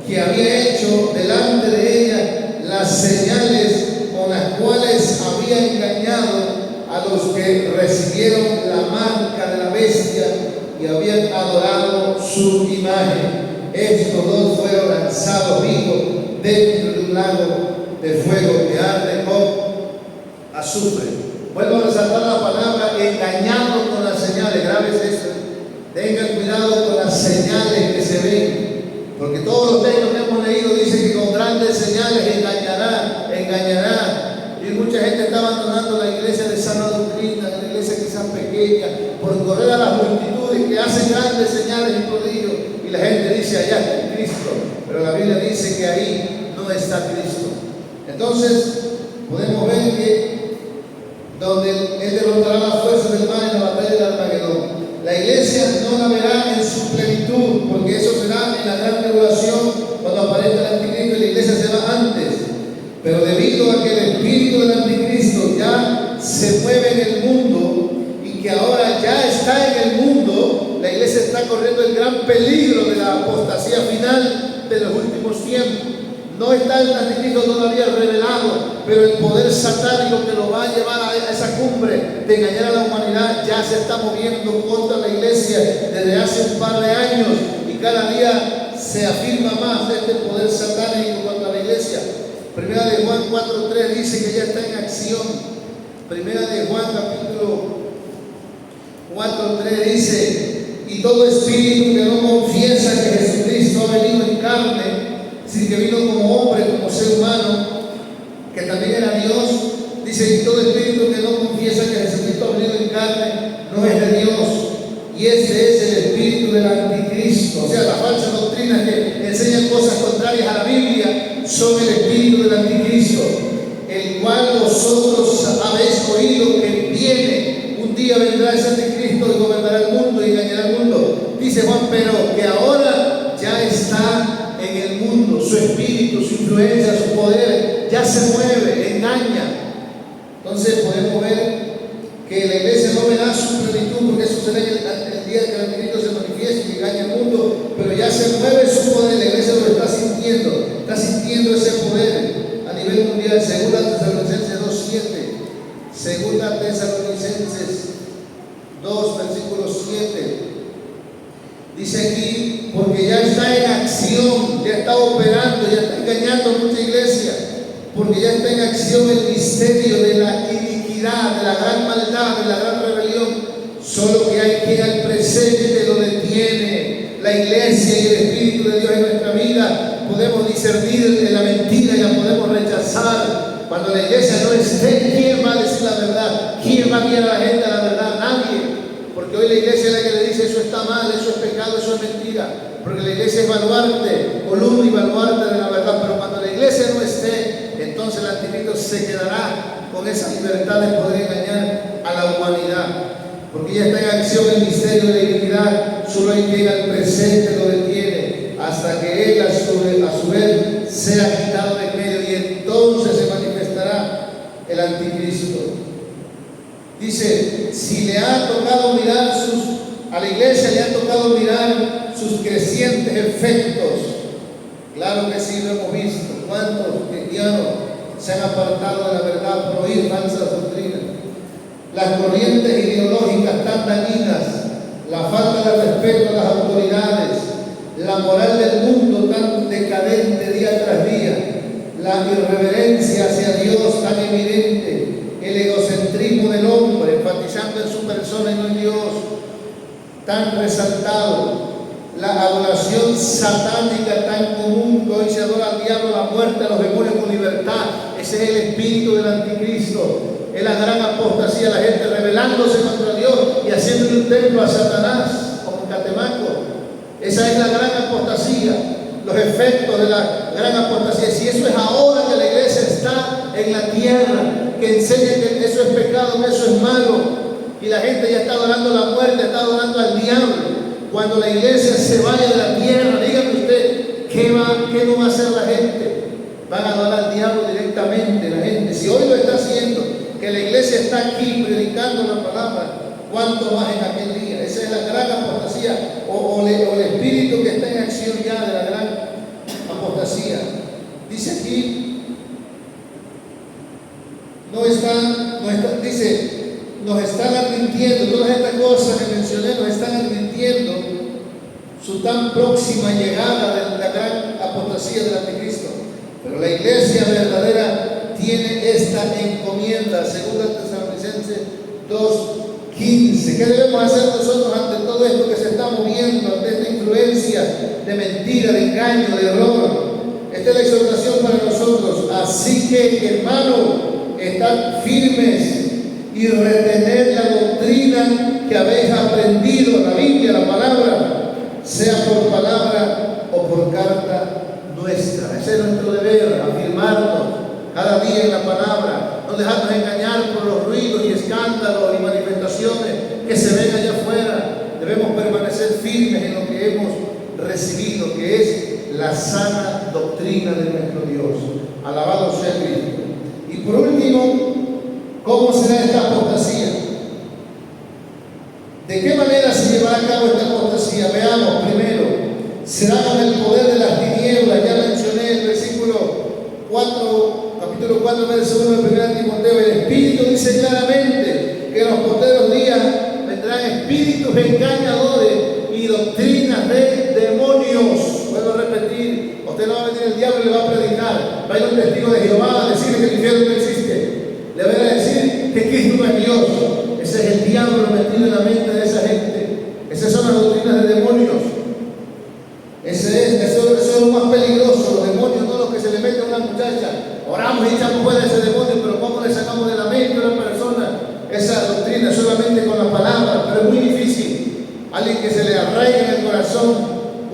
[SPEAKER 1] que había hecho delante de ella las señales con las cuales había engañado a los que recibieron la marca de la bestia y habían adorado su imagen. Estos dos fueron lanzados vivos dentro de un lago de fuego que arde con azufre. Vuelvo a resaltar la palabra engañado con las señales. Graves eso. Tengan cuidado con las señales que se ven, porque todos los textos que hemos leído dicen que con grandes señales engañará. Y mucha gente está abandonando la iglesia de sana doctrina, la iglesia quizás pequeña, por correr a las multitudes que hacen grandes señales y prodigios, y la gente dice: allá está Cristo. Pero la Biblia dice que ahí no está Cristo. Entonces podemos ver que donde Él derrotará las fuerzas del mal en la batalla de Armagedón, la iglesia no la verá en su plenitud, porque eso será en la gran tribulación, cuando aparezca el anticristo, y la iglesia se va antes. Pero debido a que el espíritu del anticristo ya se mueve en el mundo y que ahora ya está en el mundo, la iglesia está corriendo el gran peligro de la apostasía final de los últimos tiempos. No está el anticristo todavía revelado, pero el poder satánico que lo va a llevar a esa cumbre de engañar a la humanidad ya se está moviendo contra la iglesia desde hace un par de años, y cada día se afirma más este poder satánico contra la iglesia. Primera de Juan 4:3 dice que ya está en acción. Primera de Juan capítulo 4:3 dice: y todo espíritu que no confiesa que Jesucristo ha venido en carne, sino que vino como hombre, como ser humano, que también era Dios, dice: y todo espíritu que no confiesa que Jesucristo ha venido en carne no es de Dios. Y ese es el espíritu del anticristo. O sea, las falsas doctrinas que enseñan cosas contrarias a la Biblia son el espíritu del anticristo, el cual vosotros habéis oído que viene. Un día vendrá ese anticristo y gobernará el mundo y engañará al mundo. Dice Juan: pero que ahora ya está en el mundo. Su espíritu, su influencia, su poder ya se mueve, engaña. Entonces podemos ver que la iglesia no verá su plenitud, porque eso será el día que el anticristo se manifieste. sintiendo ese poder a nivel mundial. Segunda Tesalonicenses 2:7. Segunda Tesalonicenses 2, versículo 7. Dice aquí, porque ya está en acción, ya está operando, ya está engañando a mucha iglesia, porque ya está en acción el misterio de la iniquidad, de la gran maldad, de la gran rebelión. Solo que hay quien al presente lo detiene. La iglesia y el Espíritu de Dios en nuestra vida podemos discernir de la mentira y la podemos rechazar. Cuando la iglesia no esté, ¿quién va a decir la verdad? ¿Quién va a guiar a la gente a la verdad? Nadie. Porque hoy la iglesia es la que le dice eso está mal, eso es pecado, eso es mentira. Porque la iglesia es baluarte, columna y baluarte de la verdad. Pero cuando la iglesia no esté, entonces el anticristo se quedará con esa libertad de poder engañar a la humanidad. Porque ya está en acción el misterio de la iniquidad. Solo hay quien al presente lo detiene, hasta que él a su vez sea quitado de medio, y entonces se manifestará el anticristo. Dice, si le ha tocado mirar a la iglesia le ha tocado mirar sus crecientes efectos. Claro que sí, lo hemos visto. ¿Cuántos cristianos se han apartado de la verdad por oír falsas doctrinas? Las corrientes ideológicas tan dañinas, la falta de respeto a las autoridades, la moral del mundo tan decadente día tras día, la irreverencia hacia Dios tan evidente, el egocentrismo del hombre, enfatizando en su persona y no en Dios, tan resaltado, la adoración satánica tan común que hoy se adora al diablo, la muerte, a los demonios con libertad. Ese es el espíritu del anticristo. Es la gran apostasía, la gente rebelándose contra Dios y haciéndole un templo a Satanás, como en Catemaco. Esa es la gran apostasía, los efectos de la gran apostasía. Si eso es ahora que la iglesia está en la tierra, que enseña que eso es pecado, que eso es malo, y la gente ya está adorando la muerte, está adorando al diablo. Cuando la iglesia se vaya de la tierra, dígame usted, ¿qué no va a hacer la gente? Van a adorar al diablo directamente la gente. Si hoy lo está haciendo, que la iglesia está aquí predicando la palabra, ¿cuánto más en aquel día? Esa es la gran apostasía, o el espíritu que está en acción ya de la gran apostasía. Dice aquí, dice, nos están advirtiendo, todas estas cosas que mencioné nos están advirtiendo su tan próxima llegada de la gran apostasía del anticristo. Pero la iglesia verdadera tiene esta encomienda, 2 Tesalonicenses 2:15. ¿Qué debemos hacer nosotros ante todo esto que se está moviendo, ante esta influencia de mentira, de engaño, de error? Esta es la exhortación para nosotros. Así que, hermano, estad firmes y retener la doctrina que habéis aprendido, la Biblia, la palabra, sea por palabra o por carta nuestra. Ese es nuestro deber, afirmarnos cada día en la palabra, no dejarnos engañar por los ruidos y escándalos y manifestaciones que se ven allá afuera. Debemos permanecer firmes en lo que hemos recibido, que es la sana doctrina de nuestro Dios. Alabado sea Cristo. Y por último, ¿cómo será esta apostasía? ¿De qué manera se llevará a cabo esta apostasía? Veamos primero. Será con el poder de las tinieblas. Ya mencioné el versículo 4, capítulo 4, verso 1 de 1 Timoteo. El Espíritu dice claramente que en los postreros días vendrán espíritus engañadores y doctrinas de demonios. Vuelvo a repetir, usted no va a venir el diablo y le va a predicar. Va a ir un testigo de Jehová a decirle que el infierno no existe. Le van a decir que Cristo no es Dios. Ese es el diablo metido en la mente de esa gente. Esas son las doctrinas de demonios. Eso es lo más peligroso, los demonios, no los que se le meten a una muchacha. Oramos y echamos fuera ese demonio, pero ¿cómo le sacamos de la mente a una persona esa doctrina? Solamente con la palabra, pero es muy difícil. Alguien que se le arraiga en el corazón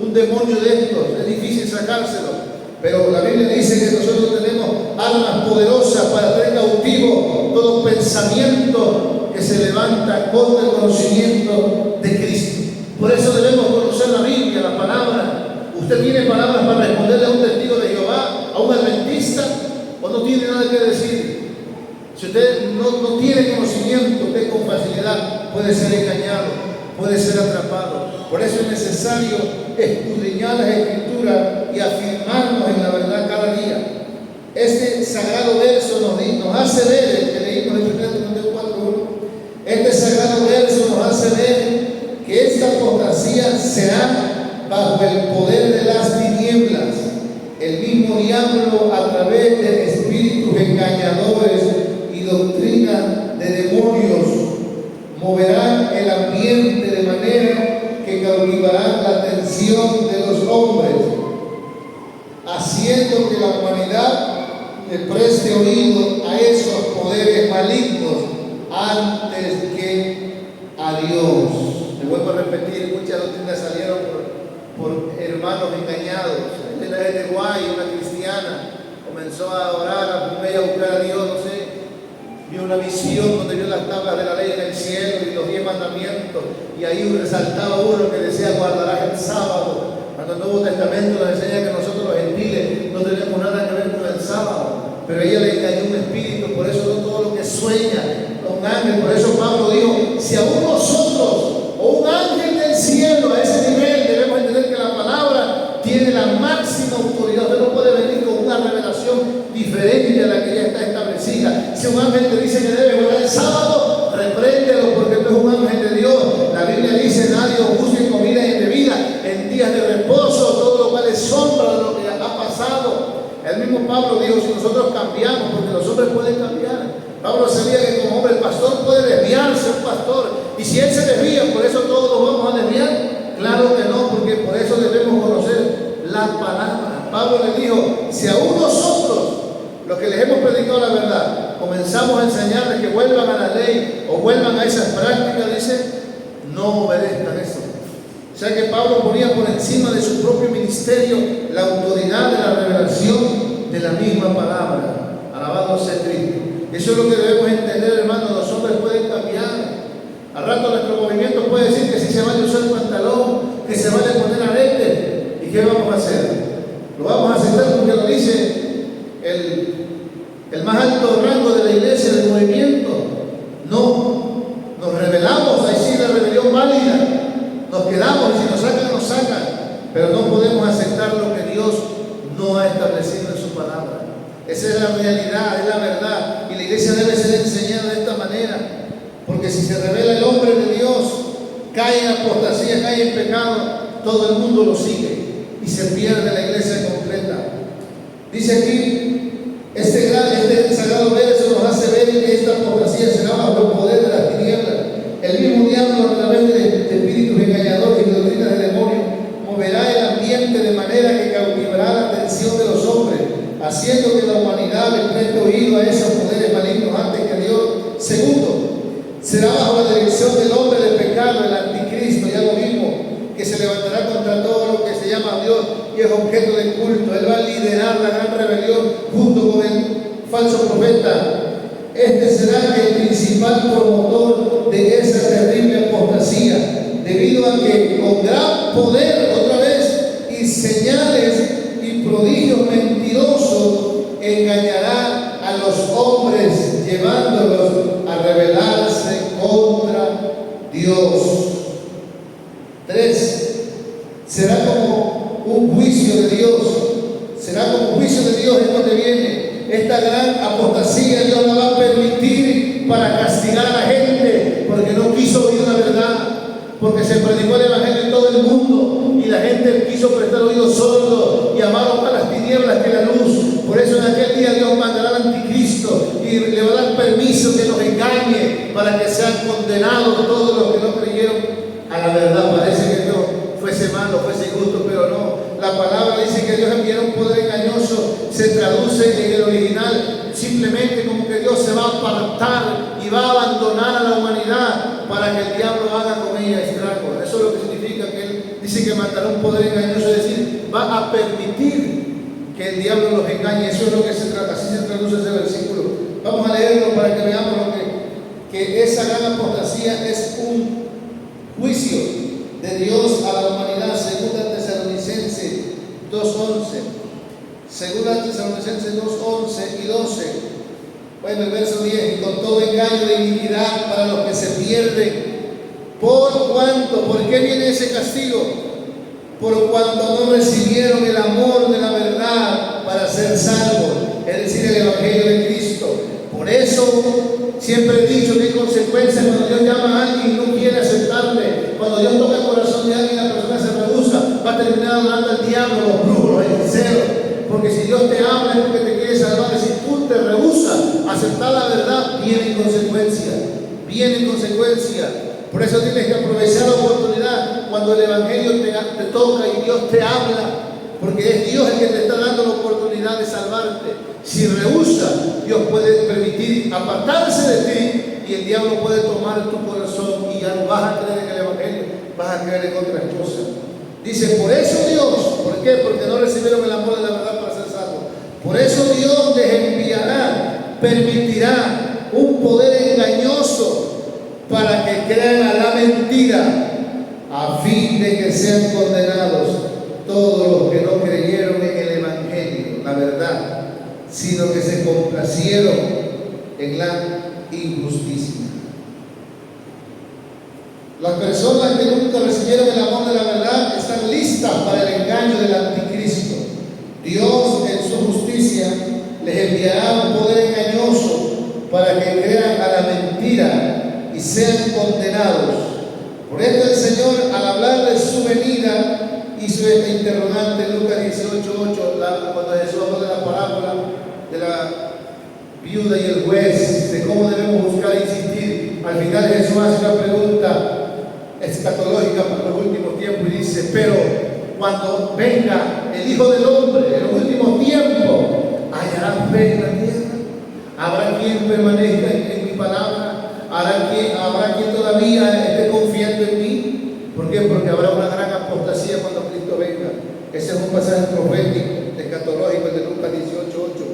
[SPEAKER 1] un demonio de estos, es difícil sacárselo. Pero la Biblia dice que nosotros tenemos armas poderosas para traer cautivo todo pensamiento que se levanta contra el conocimiento de Cristo. Por eso debemos conocer la Biblia, la palabra. ¿Usted tiene palabras para responderle a un testigo de Jehová, a un adventista, o no tiene nada que decir? Si usted no tiene conocimiento, usted con facilidad puede ser engañado, puede ser atrapado. Por eso es necesario escudriñar las Escrituras y afirmarnos en la verdad cada día. Este sagrado verso nos hace ver, el que leímos en 1 Timoteo 4:1, este sagrado verso nos hace ver que esta apostasía será bajo el poder de las tinieblas. El mismo diablo, a través de espíritus engañadores y doctrina de demonios, moverán el ambiente de manera que cautivarán la atención de los hombres, haciendo que la humanidad le preste oído a esos poderes malignos antes que a Dios. Me vuelvo a repetir, muchas doctrinas salieron por hermanos engañados. Elena de Guay, una cristiana, comenzó a orar, a buscar a Dios, no sé, vio una visión donde vio las tablas de la ley en el cielo y los 10 mandamientos, y ahí resaltaba uno que decía: guardarás el sábado. Cuando el Nuevo Testamento nos enseña que nosotros los gentiles no tenemos nada que ver con el sábado, pero ella le engañó un espíritu. Por eso no todo lo que sueña un ángel. Por eso Pablo dijo: si aún nosotros o un ángel del cielo, a ese nivel debemos entender que la palabra tiene la máxima autoridad. Usted no puede venir con una revelación diferente a la que ya está establecida. Si un ángel te dice que debe guardar el sábado, repréndelo, porque no es un ángel de Dios. La Biblia dice: nadie os juzgue en comida y en bebida, en días de reposo, todo lo cual es sombra de lo que ha pasado. El mismo Pablo dijo: si nosotros cambiamos, porque los hombres pueden cambiar. Pablo sabía que como hombre el pastor puede desviarse, un pastor, y si él se desvía, ¿por eso todos nos vamos a desviar? Claro que no, porque por eso debemos conocer la palabra. Pablo le dijo: si aún nosotros, los que les hemos predicado la verdad, comenzamos a enseñarles que vuelvan a la ley o vuelvan a esas prácticas, dice, no obedezcan eso. O sea que Pablo ponía por encima de su propio ministerio la autoridad de la revelación de la misma palabra. Alabado sea Cristo. Eso es lo que debemos entender, hermanos. Los hombres pueden cambiar. Al rato nuestro movimiento puede decir que si se vale usar pantalón, que se vale poner arete. ¿Y qué vamos a hacer? Lo vamos a aceptar porque lo dice el más alto rango de la iglesia, del movimiento. No, nos rebelamos. Ahí sí la rebelión válida. Nos quedamos, y si nos sacan, nos sacan. Pero no podemos aceptar lo que Dios no ha establecido en su palabra. Esa es la realidad, es la verdad. Y la iglesia debe ser enseñada de esta manera. Porque si se revela el hombre de Dios, cae en apostasía, cae en pecado, todo el mundo lo sigue y se pierde la iglesia completa. Dice aquí, este sagrado verso nos hace ver que esta apostasía será bajo el poder de las tinieblas. El mismo diablo, a través de espíritus engañadores y doctrinas de demonios, moverá el ambiente de manera que cautivará la atención de los hombres, haciendo que la humanidad le preste oído a esos poderes malignos antes que a Dios. Segundo, será bajo la dirección del hombre de pecado, el anticristo, ya lo vimos, que se levantará contra todo lo que se llama Dios y es objeto de culto. Él va a liderar la gran rebelión junto con el falso profeta. Este será el principal promotor de esa terrible apostasía, debido a que con gran poder, otra vez, y señales y prodigios mentirosos, engañará a los hombres, llevándolos a rebelarse contra Dios. 3. Será como un juicio de Dios. Será como un juicio de Dios en donde viene. Esta gran apostasía Dios la va a permitir para castigar a la gente, porque no quiso oír la verdad, porque se predicó el evangelio en todo el mundo y la gente quiso prestar oídos sordos y amaron más las tinieblas que la luz. Por eso en aquel día Dios mandará al anticristo y le va a dar permiso que nos engañe para que sean condenados todos los que no creyeron a la verdad. Parece que Dios fuese malo, fuese injusto, pero no. La palabra dice que Dios enviará un poder engañoso. Se traduce en el original simplemente como que Dios se va a apartar y va a abandonar a la humanidad para que el diablo haga con ella estragos. Eso es lo que significa que Él dice que mandará un poder engañoso, es decir, va a permitir que el diablo los engañe. Eso es lo que se trata, así se traduce ese versículo. Vamos a leerlo para que veamos que esa gran apostasía es un juicio de Dios a la humanidad. Segunda Tesalonicenses 2:11. Segunda Tesalonicenses 2:11 y 12. Bueno, el verso 10. Y con todo engaño de iniquidad para los que se pierden. ¿Por cuánto? ¿Por qué viene ese castigo? por cuanto no recibieron el amor de la verdad para ser salvos, es decir, el Evangelio de Cristo. Por eso siempre he dicho que hay consecuencias cuando Dios llama a alguien y no quiere aceptarle. Cuando Dios toca el corazón de alguien y la persona se rehúsa, va a terminar adorando al diablo, los brujos, los hechiceros. Porque si Dios te habla es porque te quiere salvar. Y si tú te rehusas a aceptar la verdad, vienen consecuencias. Vienen consecuencias. Por eso tienes que aprovechar la oportunidad cuando el Evangelio te toca y Dios te habla. Porque es Dios el que te está dando la oportunidad de salvarte. Si rehúsa, Dios puede permitir apartarse de ti y el diablo puede tomar tu corazón y ya no vas a creer en el Evangelio, vas a creer en otras cosas. Dice, por eso Dios, ¿por qué? Porque no recibieron el amor de la verdad para ser salvos. Por eso Dios les enviará, permitirá un poder engañoso para que crean a la mentira, a fin de que sean condenados todos los que no creyeron en el Evangelio, la verdad, sino que se complacieron en la injusticia. Las personas que nunca recibieron el amor de la verdad están listas para el engaño del anticristo. Dios en su justicia les enviará un poder engañoso para que crean a la mentira y sean condenados. Por esto el Señor, al hablar de su venida, hizo esta interrogante en Lucas 18:8, cuando Jesús habló de la parábola de la viuda y el juez, de cómo debemos buscar e insistir. Al final Jesús hace una pregunta escatológica para los últimos tiempos y dice, pero cuando venga el Hijo del Hombre en los últimos tiempos, ¿hallará fe en la tierra? ¿Habrá quien permanezca en mi palabra? ¿Habrá quien todavía esté confiando en mí? ¿Por qué? Porque habrá una gran apostasía cuando Cristo venga. Ese es un pasaje profético, escatológico, de Lucas 18:8.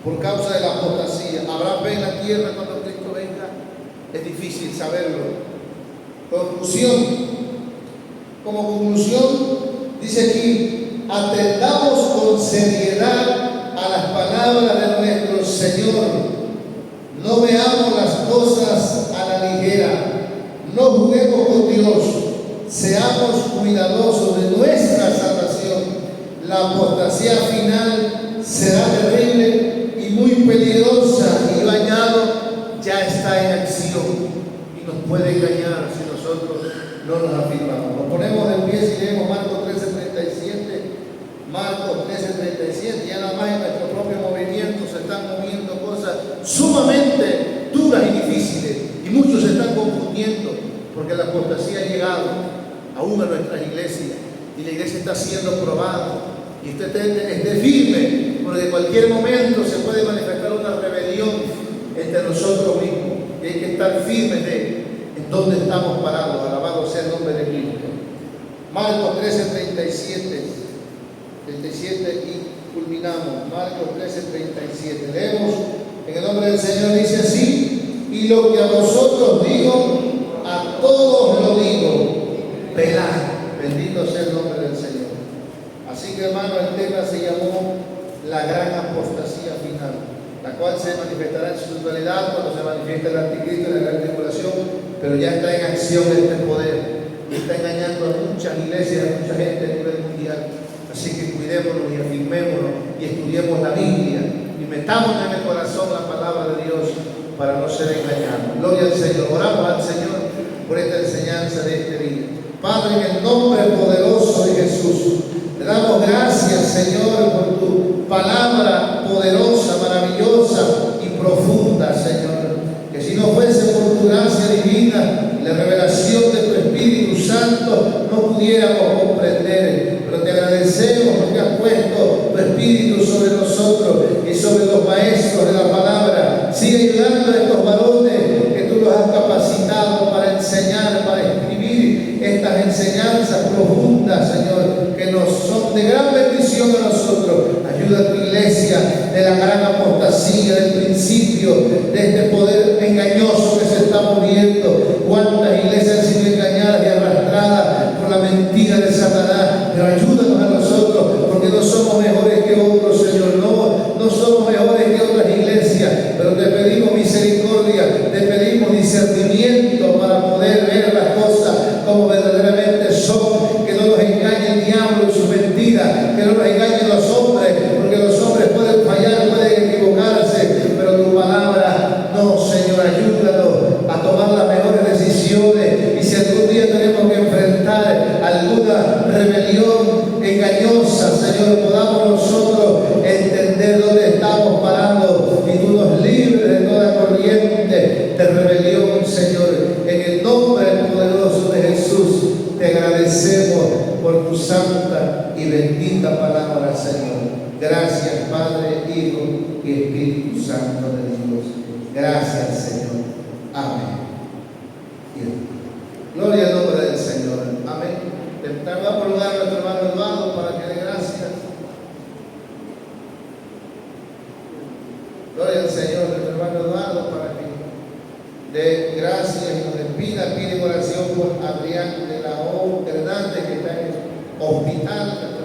[SPEAKER 1] Por causa de la apostasía, ¿habrá fe en la tierra cuando Cristo venga? Es difícil saberlo. Como conclusión, dice aquí, atendamos con seriedad a las palabras de nuestro Señor. No veamos las cosas a la ligera. No juguemos con Dios. Seamos cuidadosos de nuestra salvación. La apostasía final será terrible y muy peligrosa, y bañado ya está en acción y nos puede engañar si nosotros no nos afirmamos. Nos ponemos de pie y leemos Marcos 13:37. Marcos 13:37. Ya nada más en nuestro propio movimiento se están moviendo cosas sumamente duras y difíciles, y muchos se están confundiendo porque la apostasía ha llegado aún a nuestras iglesias y la iglesia está siendo probada. Y usted esté firme, porque en cualquier momento se puede manifestar una rebelión entre nosotros mismos, y hay que estar firmes en dónde estamos parados. Alabado sea el nombre de Cristo. Marcos 13:37 y culminamos. Marcos 13:37. Leemos en el nombre del Señor. Dice así: y lo que a vosotros digo, a todos lo digo, velad. Bendito sea el nombre del Señor. Así que, hermano, el tema se llamó la gran apostasía final, la cual se manifestará en su totalidad cuando se manifieste el anticristo en la gran tribulación, pero ya está en acción este poder y está engañando a muchas iglesias, a mucha gente a nivel mundial. Así que cuidémonos y afirmémonos y estudiemos la Biblia y metamos en el corazón la palabra de Dios para no ser engañados. Gloria al Señor. Oramos al Señor por esta enseñanza de este día. Padre, en el nombre poderoso de Jesús, te damos gracias, Señor, por tu palabra poderosa, maravillosa y profunda, Señor. Que si no fuese por tu gracia divina y la revelación de tu Espíritu Santo, no pudiéramos comprender. Pero te agradecemos porque has puesto tu Espíritu sobre nosotros y sobre los maestros de la palabra. Sigue ayudando a estos varones que tú los has capacitado para enseñar, para escribir estas enseñanzas profundas, Señor, que nos son de gran bendición a nosotros. Ayuda a tu iglesia de la gran apostasía, del principio de este poder engañoso que se está moviendo. Cuántas iglesias han sido engañadas y arrastradas por la mentira de Satanás. Pero ayúdanos a nosotros, porque no somos mejores que otros, Señor. No somos mejores que otras iglesias, pero te pedimos misericordia, te pedimos discernimiento para poder ver las cosas como verdaderamente son, que no nos engañen Espíritu Santo de Dios. Gracias, Señor. Amén. Bien. Gloria al nombre del Señor. Amén. Le va a lugar a nuestro hermano Eduardo para que dé gracias. Gloria al Señor, nuestro hermano Eduardo, para que dé gracias y nos despida. Pide oración por Adrián de la O Hernández, que está en el hospital.